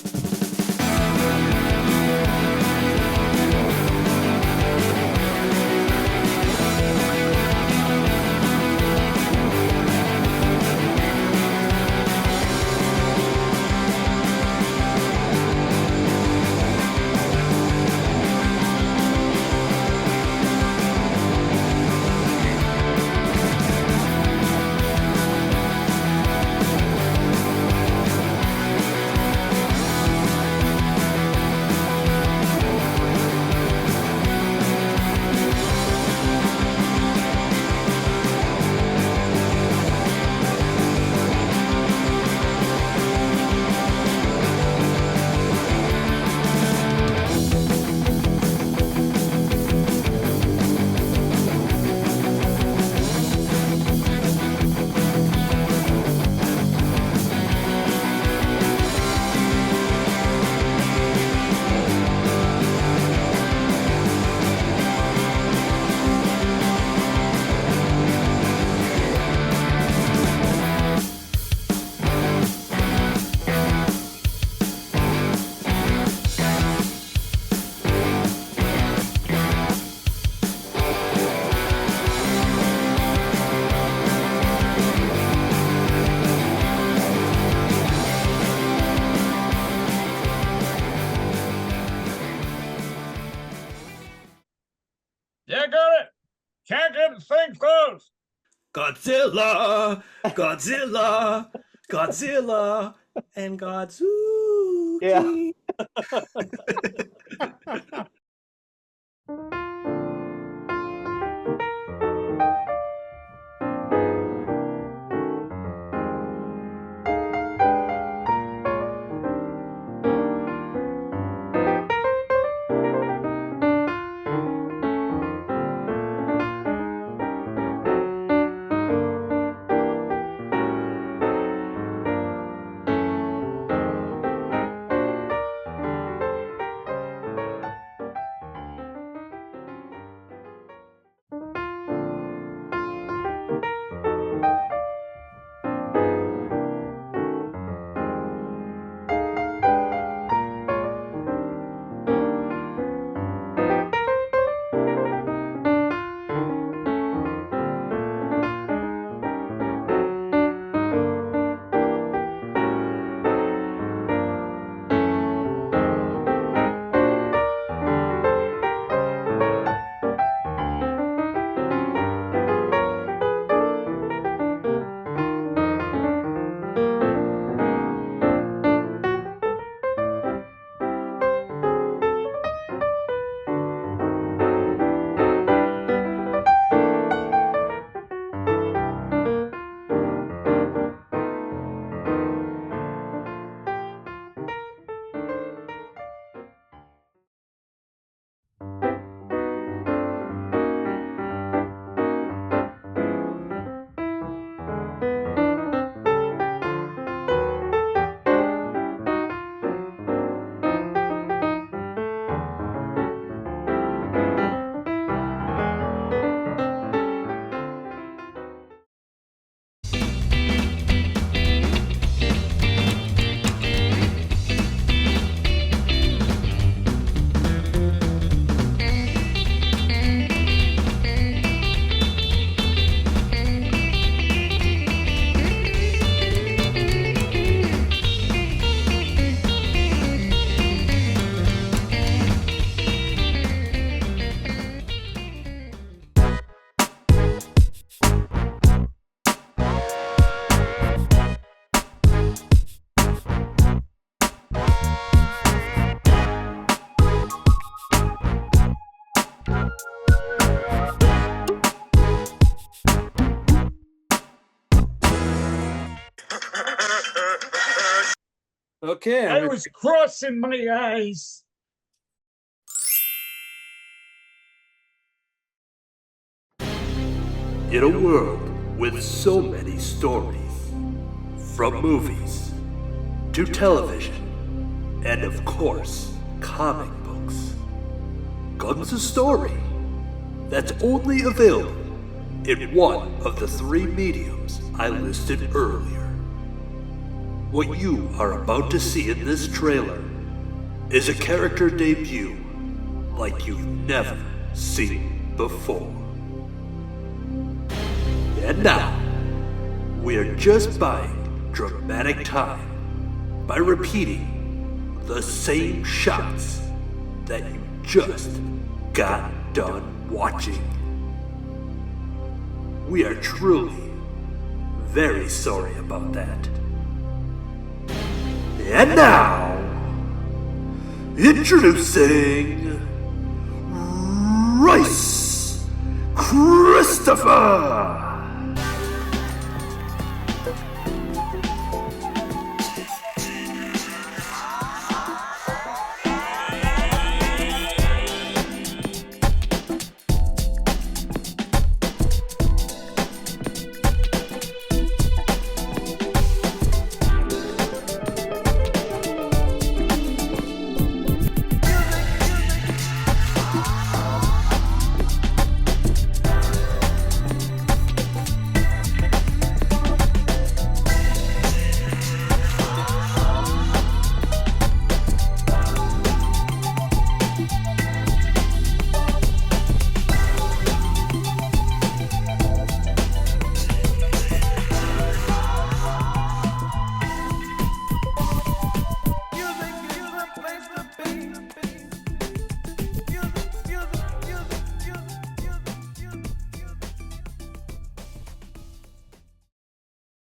Yeah, got it. Can't get the thing closed. Godzilla, Godzilla, Godzilla, and Godzuki. Yeah. Okay. I was crossing my eyes. In a world with so many stories, from movies to television, and of course, comic books, comes a story that's only available in one of the three mediums I listed earlier. What you are about to see in this trailer is a character debut like you've never seen before. And now, we're just buying dramatic time by repeating the same shots that you just got done watching. We are truly very sorry about that. And now, introducing Rice Christopher!